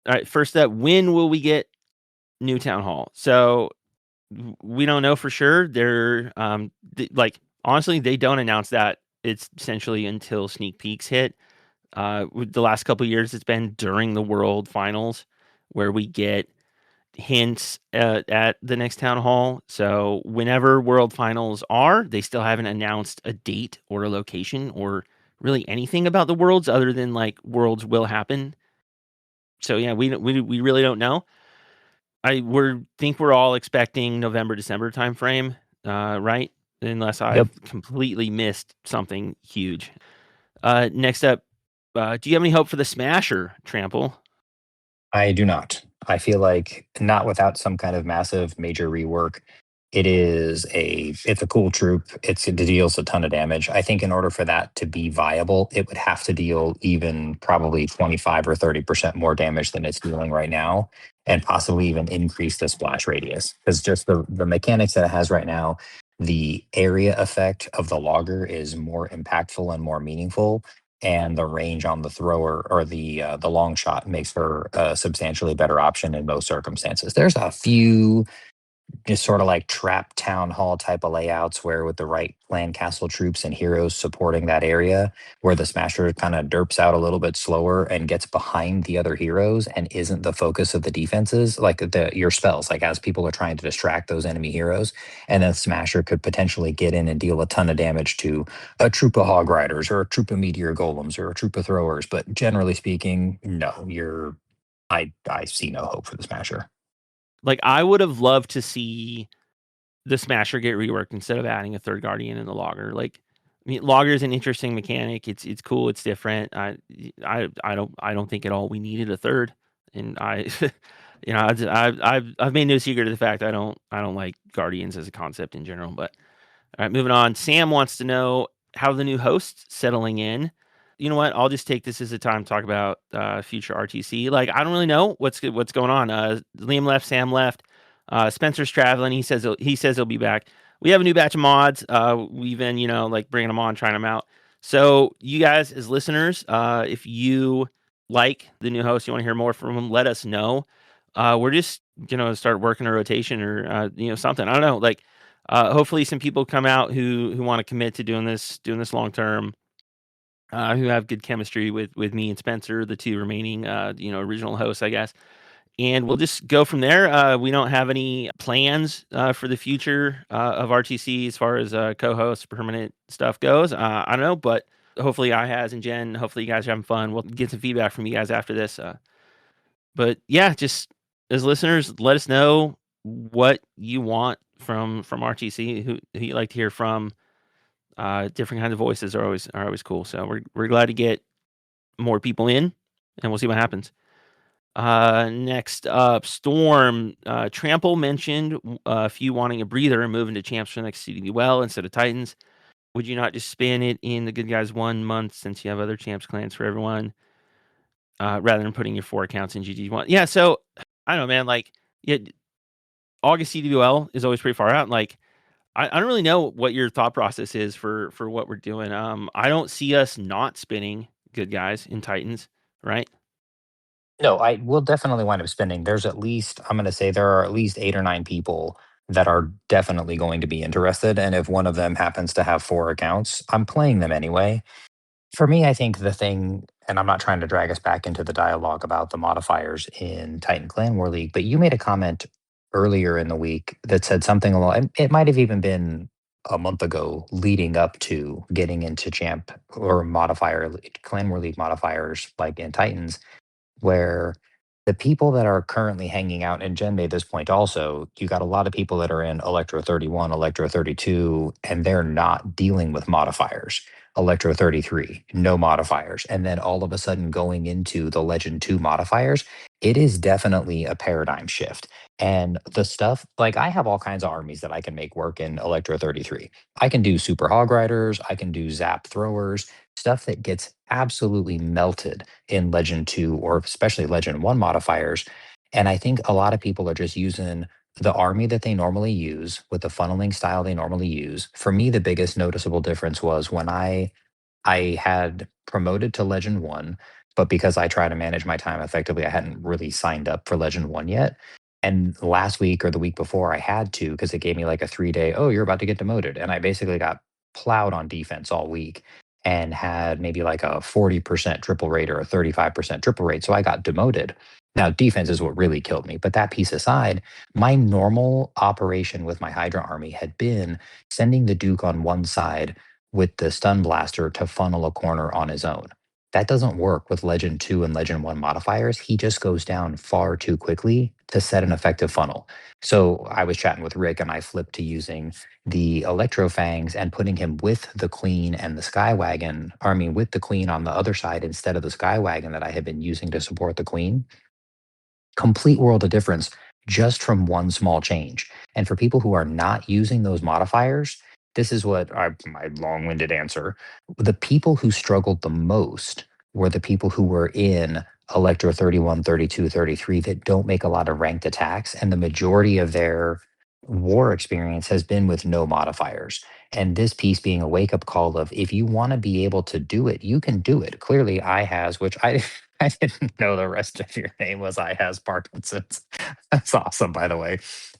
all right, first up, when will we get new town hall? So we don't know for sure. They're like honestly, they don't announce that. It's essentially until sneak peeks hit. With the last couple of years, it's been during the World Finals where we get hints at the next town hall. So whenever World Finals are, they still haven't announced a date or a location or really anything about the Worlds other than like Worlds will happen. So yeah, we really don't know. We're all expecting November December timeframe, right? Unless Yep. I've completely missed something huge. Next up, do you have any hope for the Smasher, Trample? I do not. I feel like not without some kind of massive major rework. It's a cool troop. It deals a ton of damage. I think in order for that to be viable, it would have to deal even probably 25 or 30% more damage than it's dealing right now, and possibly even increase the splash radius. Because just the mechanics that it has right now, the area effect of the logger is more impactful and more meaningful, and the range on the thrower or the long shot makes her a substantially better option in most circumstances. There's a few just sort of like trap town hall type of layouts where with the right clan castle troops and heroes supporting that area, where the smasher kind of derps out a little bit slower and gets behind the other heroes and isn't the focus of the defenses, like your spells, like as people are trying to distract those enemy heroes. And then smasher could potentially get in and deal a ton of damage to a troop of hog riders or a troop of meteor golems or a troop of throwers. But generally speaking, no, I see no hope for the smasher. Like I would have loved to see the Smasher get reworked instead of adding a third Guardian in the Logger. Like, I mean, Logger is an interesting mechanic. It's cool. It's different. I don't think at all we needed a third. And I've made no secret of the fact I don't like Guardians as a concept in general. But all right, moving on. Sam wants to know how the new host's settling in. You know what? I'll just take this as a time to talk about future RTC. Like, I don't really know what's going on. Liam left, Sam left. Spencer's traveling. He says he'll be back. We have a new batch of mods. We've been like bringing them on, trying them out. So you guys as listeners, if you like the new host, you want to hear more from them, let us know. We're just start working a rotation or something. I don't know. Like hopefully some people come out who want to commit to doing this long term. Who have good chemistry with me and Spencer, the two remaining original hosts, I guess. And we'll just go from there. We don't have any plans for the future of RTC as far as co-host permanent stuff goes. I don't know, but hopefully I has and Jen, hopefully you guys are having fun. We'll get some feedback from you guys after this. But yeah, just as listeners, let us know what you want from RTC, who you like to hear from. Different kinds of voices are always cool. So we're glad to get more people in, and we'll see what happens. Next up, Storm. Trample mentioned a few wanting a breather and moving to champs for the next CDBL instead of Titans. Would you not just span it in the Good Guys 1 month since you have other champs clans for everyone, rather than putting your 4 accounts in GG1? Yeah, so I don't know, man. Like, yeah, August CDBL is always pretty far out. Like, I don't really know what your thought process is for what we're doing. I don't see us not spinning Good Guys in Titans, right? No, I will definitely wind up spending. I'm going to say there are at least 8 or 9 people that are definitely going to be interested. And if one of them happens to have 4 accounts, I'm playing them anyway. For me, I think the thing, and I'm not trying to drag us back into the dialogue about the modifiers in Titan Clan War League, but you made a comment earlier in the week that said something along, it might have even been a month ago leading up to getting into champ or modifier clan war league modifiers like in Titans, where the people that are currently hanging out, and Jen made this point also, you got a lot of people that are in Electro 31, Electro 32, and they're not dealing with modifiers. Electro 33, no modifiers. And then all of a sudden going into the Legend 2 modifiers, it is definitely a paradigm shift. And the stuff, like I have all kinds of armies that I can make work in Electro 33. I can do super hog riders, I can do zap throwers, stuff that gets absolutely melted in Legend 2 or especially Legend 1 modifiers. And I think a lot of people are just using the army that they normally use with the funneling style they normally use. For me, the biggest noticeable difference was when I had promoted to Legend 1, but because I try to manage my time effectively, I hadn't really signed up for Legend 1 yet. And last week or the week before, I had to because it gave me like a 3-day, oh, you're about to get demoted. And I basically got plowed on defense all week and had maybe like a 40% triple rate or a 35% triple rate. So I got demoted. Now, defense is what really killed me. But that piece aside, my normal operation with my Hydra army had been sending the Duke on one side with the stun blaster to funnel a corner on his own. That doesn't work with Legend 2 and Legend 1 modifiers. He just goes down far too quickly to set an effective funnel. So I was chatting with Rick and I flipped to using the Electro Fangs and putting him with the Queen and the Skywagon, or I mean, with the Queen on the other side instead of the Skywagon that I had been using to support the Queen. Complete world of difference just from one small change. And for people who are not using those modifiers, this is what my long winded answer. The people who struggled the most were the people who were in Electro 31, 32, 33 that don't make a lot of ranked attacks. And the majority of their war experience has been with no modifiers. And this piece being a wake up call of if you want to be able to do it, you can do it. Clearly, I has, which I I didn't know the rest of your name was I has Parkinson's. That's awesome, by the way.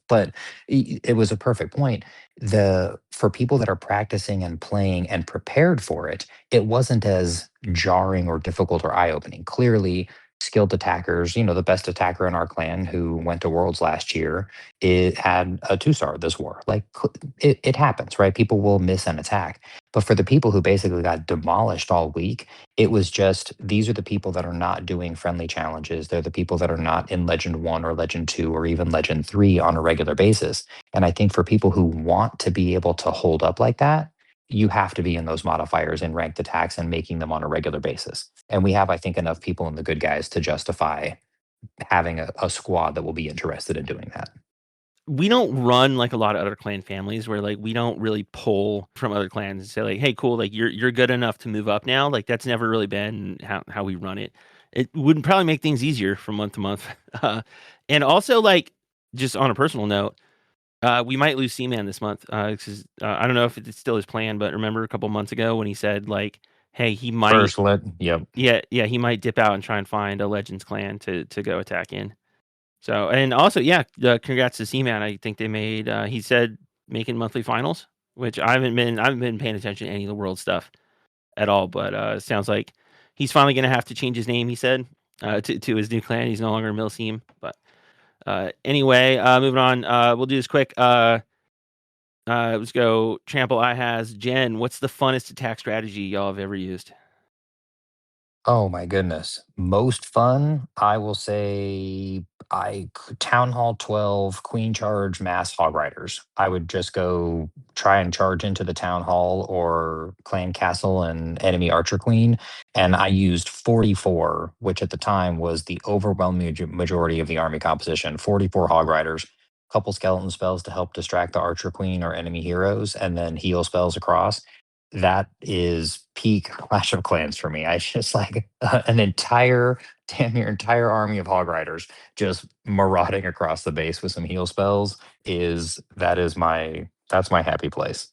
But it was a perfect point. The for people that are practicing and playing and prepared for it, it wasn't as jarring or difficult or eye opening. Clearly, skilled attackers, the best attacker in our clan who went to Worlds last year, it had a 2-star this war. Like it happens, right? People will miss an attack. But for the people who basically got demolished all week, it was just these are the people that are not doing friendly challenges. They're the people that are not in Legend 1 or Legend 2 or even Legend 3 on a regular basis. And I think for people who want to be able to hold up like that, you have to be in those modifiers and ranked attacks and making them on a regular basis. And we have, I think, enough people in the good guys to justify having a squad that will be interested in doing that. We don't run like a lot of other clan families where like we don't really pull from other clans and say like, hey, cool, like you're good enough to move up now. Like that's never really been how we run it. It would probably make things easier from month to month. And also like just on a personal note, we might lose C-Man this month. Because I don't know if it's still his plan, but remember a couple months ago when he said like, hey, he might Yep. yeah, he might dip out and try and find a Legends clan to go attack in. So, and also, yeah, congrats to C-Man. I think they made, he said making monthly finals, which I haven't been paying attention to any of the world stuff at all, but it sounds like he's finally going to have to change his name, he said, to his new clan. He's no longer Milseam. But anyway, moving on, we'll do this quick. Let's go. Trample I has Jen. What's the funnest attack strategy y'all have ever used? Oh my goodness. Most fun, I will say Town Hall 12, Queen Charge, Mass Hog Riders. I would just go try and charge into the Town Hall or Clan Castle and enemy Archer Queen. And I used 44, which at the time was the overwhelming majority of the army composition, 44 Hog Riders, couple skeleton spells to help distract the Archer Queen or enemy heroes, and then heal spells across. That is peak Clash of Clans for me. I just like an entire, damn near entire army of Hog Riders just marauding across the base with some heal spells. That's my happy place.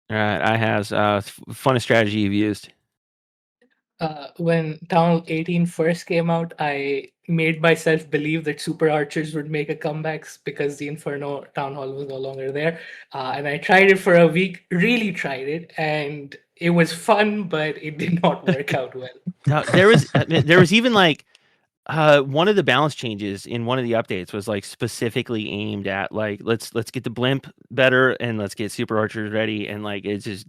All right, I has funnest strategy you've used. When Town Hall 18 first came out, I made myself believe that Super Archers would make a comeback because the Inferno Town Hall was no longer there. And I tried it for a week, really tried it, and it was fun, but it did not work out well. Now, there was even like One of the balance changes in one of the updates was, like, specifically aimed at, like, let's get the blimp better and let's get super archers ready, and, like, it's just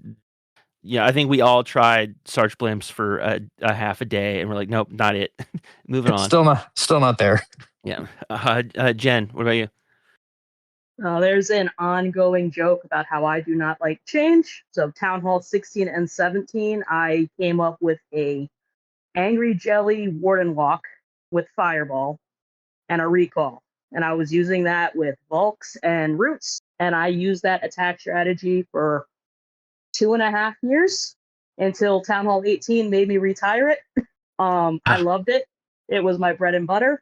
yeah, I think we all tried Sarch blimps for a half a day, and we're like, "Nope, not it." Moving on. Still not there. Yeah. Jen, what about you? There's an ongoing joke about how I do not like change. So Town Hall 16 and 17, I came up with a Angry Jelly Warden Lock with Fireball and a recall. And I was using that with bulks and roots. And I used that attack strategy for 2.5 years until Town Hall 18 made me retire it. I Ah, loved it. It was my bread and butter.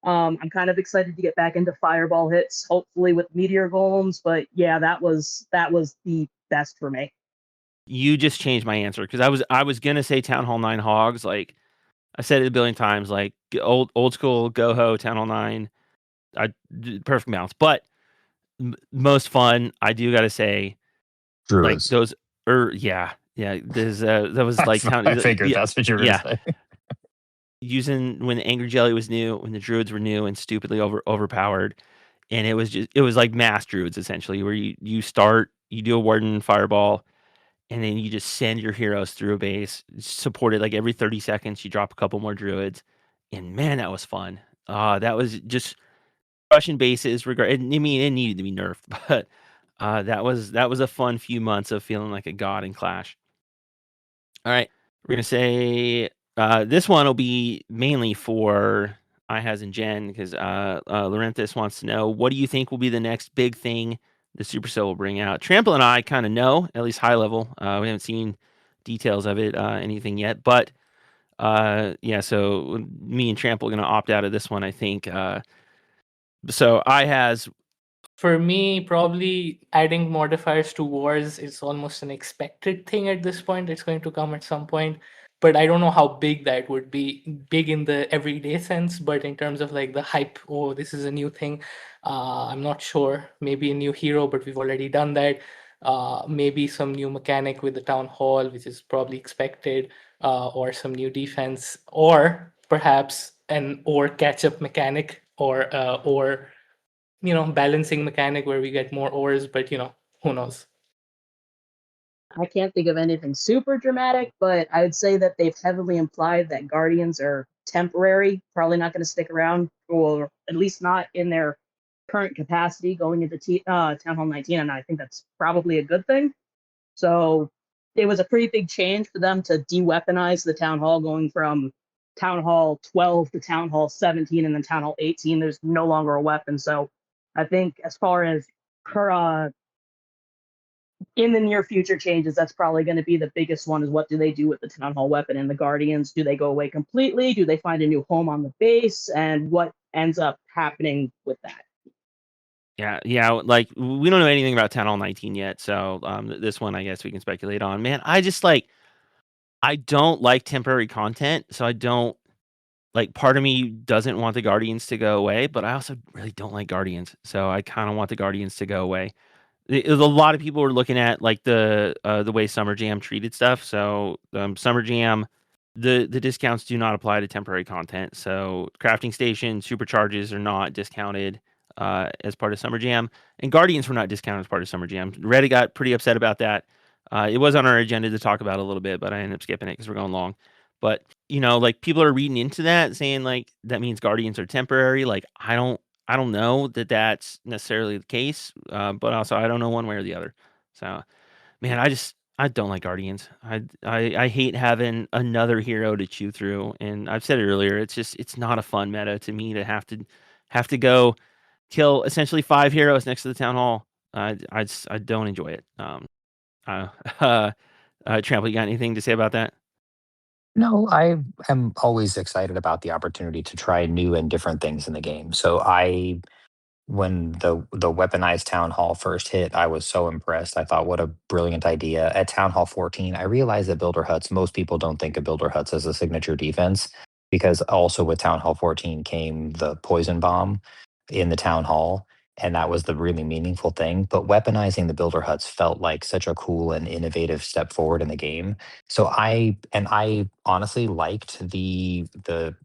I'm kind of excited to get back into fireball hits, hopefully with meteor golems. But yeah, that was the best for me. you just changed my answer because I was gonna say Town Hall 9 hogs, like, I said it a billion times, like, old school go-ho Town Hall 9, perfect balance, but most fun, I do gotta say, like, Druids. those yeah, yeah, that was like town I figured yeah, that's what you were gonna yeah. say. Using when the Angry Jelly was new, when the Druids were new and stupidly overpowered, and it was like mass Druids essentially, where you start, you do a Warden Fireball, and then you just send your heroes through a base, support it, like, every 30 seconds, you drop a couple more Druids, and man, that was fun. That was just Russian bases I mean, it needed to be nerfed, but, that was a fun few months of feeling like a god in Clash. Alright, we're gonna say, this one will be mainly for Ihaz and Jen, 'cause, Laurenthus wants to know, "What do you think will be the next big thing the Supercell will bring out?" Trample and I kinda know, at least high level, we haven't seen details of it, anything yet, but, yeah, so me and Trample are gonna opt out of this one, I think, so Ihaz For me, probably adding modifiers to wars is almost an expected thing at this point. It's going to come at some point, but I don't know how big that would be. Big in the everyday sense, but in terms of like the hype, oh, this is a new thing. I'm not sure. Maybe a new hero, but we've already done that. Maybe some new mechanic with the town hall, which is probably expected, or some new defense, or perhaps an or catch up mechanic, or balancing mechanic where we get more ores, but who knows? I can't think of anything super dramatic, but I would say that they've heavily implied that Guardians are temporary, probably not going to stick around, or at least not in their current capacity going into Town Hall 19, and I think that's probably a good thing. So it was a pretty big change for them to de-weaponize the Town Hall, going from Town Hall 12 to Town Hall 17, and then Town Hall 18. There's no longer a weapon. So I think as far as uh, in the near future changes, that's probably going to be the biggest one, is what do they do with the Town Hall weapon and the Guardians? Do they go away completely? Do they find a new home on the base? And what ends up happening with that? yeah, yeah, like, we don't know anything about Town Hall 19 yet, so, this one I guess we can speculate on. Man, I just, like, I don't like temporary content, so I don't like, part of me doesn't want the Guardians to go away, but I also really don't like Guardians, so I kinda want the Guardians to go away. A lot of people were looking at, like, the way Summer Jam treated stuff, so, Summer Jam, the discounts do not apply to temporary content, so crafting station supercharges are not discounted, as part of Summer Jam, and Guardians were not discounted as part of Summer Jam. Reddit got pretty upset about that. It was on our agenda to talk about a little bit, but I ended up skipping it because 'cause we're going long. But, like, people are reading into that saying, like, that means Guardians are temporary, like, I don't know that that's necessarily the case, but also I don't know one way or the other. So, man, I don't like Guardians. I hate having another hero to chew through, and I've said it earlier, it's not a fun meta to me to have to go kill essentially 5 heroes next to the town hall. I don't enjoy it. Uh, uh, Trample, you got anything to say about that? No, I am always excited about the opportunity to try new and different things in the game. So when the weaponized town hall first hit, I was so impressed. I thought, what a brilliant idea. At Town Hall 14, I realized that builder huts, most people don't think of builder huts as a signature defense, because also with Town Hall 14 came the poison bomb in the town hall. And that was the really meaningful thing. But weaponizing the builder huts felt like such a cool and innovative step forward in the game. So I honestly liked the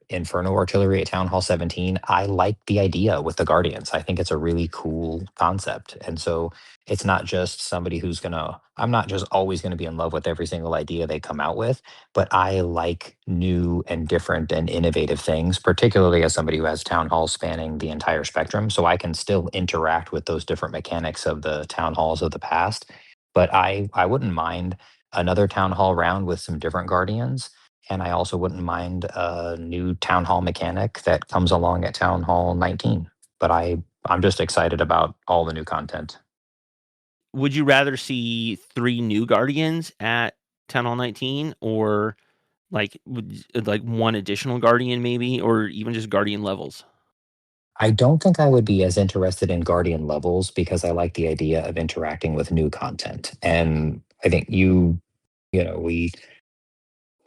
Inferno artillery at Town Hall 17. I like the idea with the Guardians. I think it's a really cool concept. And so it's not just somebody who's gonna I'm not just always gonna be in love with every single idea they come out with, but I like new and different and innovative things, particularly as somebody who has town halls spanning the entire spectrum. So I can still interact with those different mechanics of the town halls of the past. But I wouldn't mind another town hall round with some different guardians. And I also wouldn't mind a new town hall mechanic that comes along at Town Hall 19. But I'm just excited about all the new content. Would you rather see 3 new Guardians at Town Hall 19 or, like, 1 additional Guardian maybe, or even just Guardian levels? I don't think I would be as interested in Guardian levels because I like the idea of interacting with new content. And I think we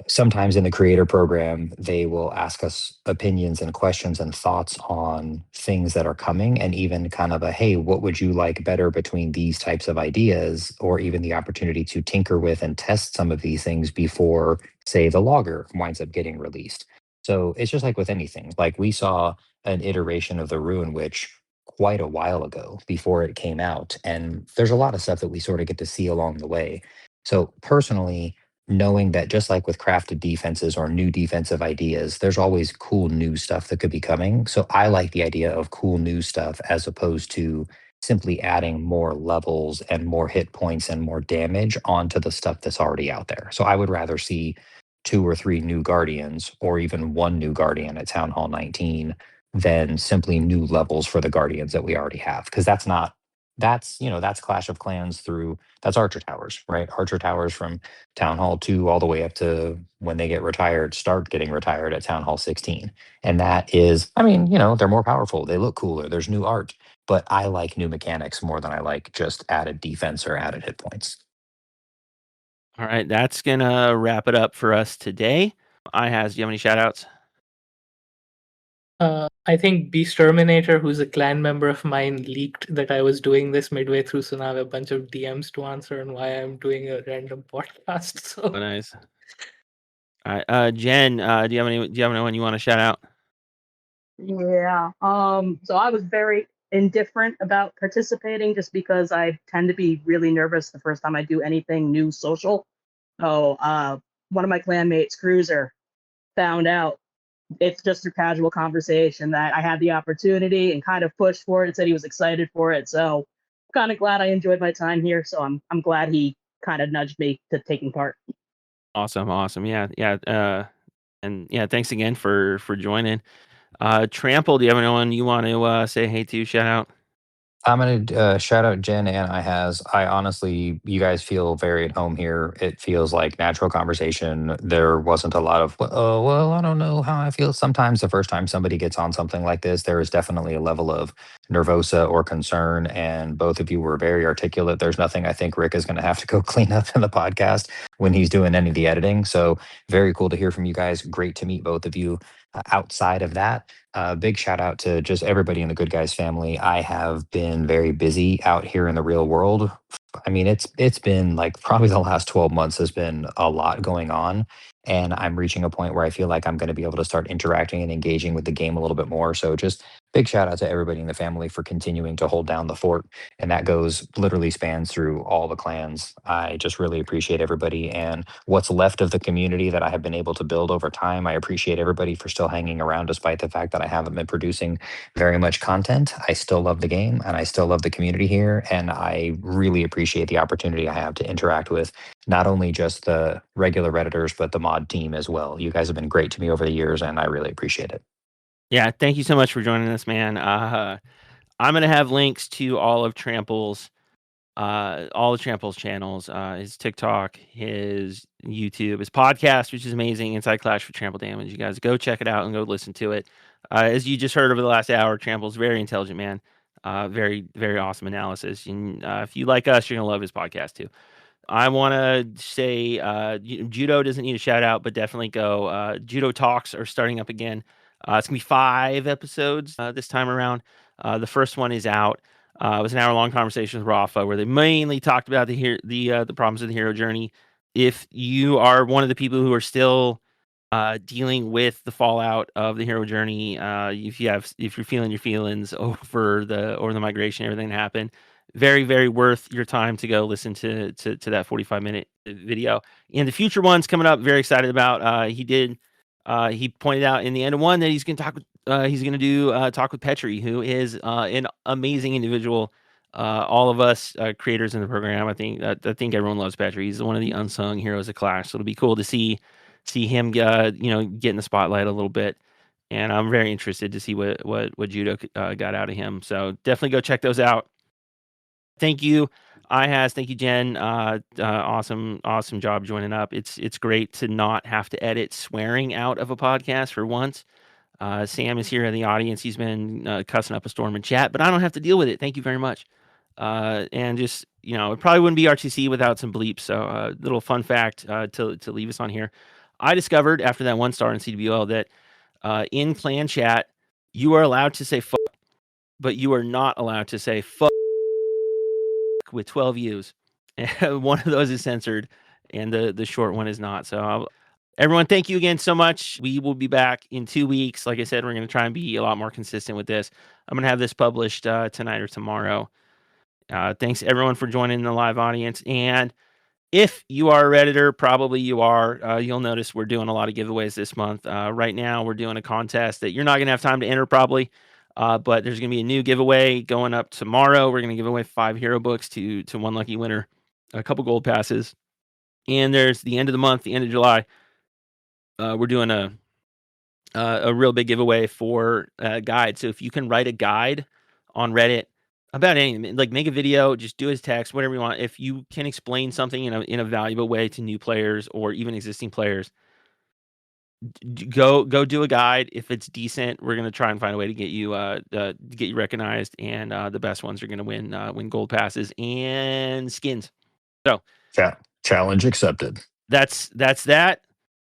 sometimes in the creator program, they will ask us opinions and questions and thoughts on things that are coming, and even kind of a, hey, what would you like better between these types of ideas, or even the opportunity to tinker with and test some of these things before, say, the logger winds up getting released. So it's just like with anything. Like we saw an iteration of the Ruin Witch quite a while ago before it came out. And there's a lot of stuff that we sort of get to see along the way. So personally, knowing that just like with crafted defenses or new defensive ideas, there's always cool new stuff that could be coming. So I like the idea of cool new stuff as opposed to simply adding more levels and more hit points and more damage onto the stuff that's already out there. So I would rather see 2 or 3 new guardians or even 1 new guardian at Town Hall 19 than simply new levels for the guardians that we already have. Because that's Clash of Clans through that's Archer Towers, right? Archer Towers from Town Hall 2 all the way up to when they get retired, start getting retired at Town Hall 16. And that is, I mean, they're more powerful. They look cooler. There's new art. But I like new mechanics more than I like just added defense or added hit points. All right, that's gonna wrap it up for us today. Do you have any shout outs? I think Beast Terminator, who's a clan member of mine, leaked that I was doing this midway through, so now I have a bunch of DMs to answer on why I'm doing a random podcast. Oh, So nice. All right, Jen, do you have anyone you want to shout out? Yeah. So I was very indifferent about participating just because I tend to be really nervous the first time I do anything new social. So one of my clanmates, Cruiser, found out it's just through casual conversation that I had the opportunity and kind of pushed for it and said he was excited for it. So kind of glad I enjoyed my time here. So I'm glad he kind of nudged me to taking part. Awesome. Yeah, yeah. And yeah, thanks again for joining. Trample, do you have anyone you want to say hey to, shout out? I'm gonna shout out Jen and I honestly, you guys feel very at home here. It feels like natural conversation. There wasn't a lot of, oh, well, I don't know how I feel. Sometimes the first time somebody gets on something like this, there is definitely a level of nervosa or concern. And both of you were very articulate. There's nothing I think Rick is going to have to go clean up in the podcast when he's doing any of the editing. So very cool to hear from you guys. Great to meet both of you. Outside of that, big shout out to just everybody in the Good Guys family. I have been very busy out here in the real world. I mean, it's been like probably the last 12 months has been a lot going on. And I'm reaching a point where I feel like I'm going to be able to start interacting and engaging with the game a little bit more. So just big shout out to everybody in the family for continuing to hold down the fort. And that goes literally spans through all the clans. I just really appreciate everybody and what's left of the community that I have been able to build over time. I appreciate everybody for still hanging around despite the fact that I haven't been producing very much content. I still love the game and I still love the community here. And I really appreciate the opportunity I have to interact with not only just the regular Redditors, but the mod team as well. You guys have been great to me over the years and I really appreciate it. Yeah, thank you so much for joining us, man. I'm gonna have links to all of Trample's channels, his TikTok, his YouTube, his podcast, which is amazing, Inside Clash for Trample Damage. You guys go check it out and go listen to it. As you just heard over the last hour, Trample's very intelligent man. Very, very awesome analysis. And if you like us, you're gonna love his podcast too. I want to say Judo doesn't need a shout out, but definitely go. Judo Talks are starting up again. It's going to be 5 episodes this time around. The first one is out. It was an hour-long conversation with Rafa where they mainly talked about the problems of the hero journey. If you are one of the people who are still dealing with the fallout of the hero journey. If you're feeling your feelings over the migration, everything that happened, very, very worth your time to go listen to that 45-minute video. And the future ones coming up, very excited about. He pointed out in the end of one that he's going to talk with, he's going to do talk with Petri, who is an amazing individual. All of us creators in the program, I think everyone loves Petri. He's one of the unsung heroes of Clash. So it'll be cool to see him, get in the spotlight a little bit. And I'm very interested to see what Judo got out of him. So definitely go check those out. Thank you, IHAS. Thank you, Jen. Awesome job joining up. It's great to not have to edit swearing out of a podcast for once. Sam is here in the audience. He's been cussing up a storm in chat, but I don't have to deal with it. Thank you very much. And just, it probably wouldn't be RTC without some bleeps. So little fun fact to leave us on here. I discovered after that 1 star in CWL that in clan chat, you are allowed to say fuck, but you are not allowed to say fuck with 12 U's. And one of those is censored and the short one is not. So everyone, thank you again so much. We will be back in 2 weeks. Like I said, we're going to try and be a lot more consistent with this. I'm going to have this published tonight or tomorrow. Thanks everyone for joining the live audience. And if you are a Redditor, probably you are, you'll notice we're doing a lot of giveaways this month. Right now, we're doing a contest that you're not going to have time to enter probably, but there's going to be a new giveaway going up tomorrow. We're going to give away 5 hero books to one lucky winner, a couple gold passes. And there's the end of the month, the end of July. We're doing a real big giveaway for a guide. So if you can write a guide on Reddit about anything, like make a video, just do his text, whatever you want. If you can explain something in a valuable way to new players or even existing players, go do a guide. If it's decent, we're gonna try and find a way to get you recognized, and the best ones are gonna win gold passes and skins. So Challenge accepted. that's that.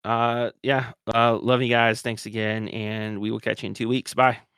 Yeah. Love you guys. Thanks again, and we will catch you in 2 weeks. Bye.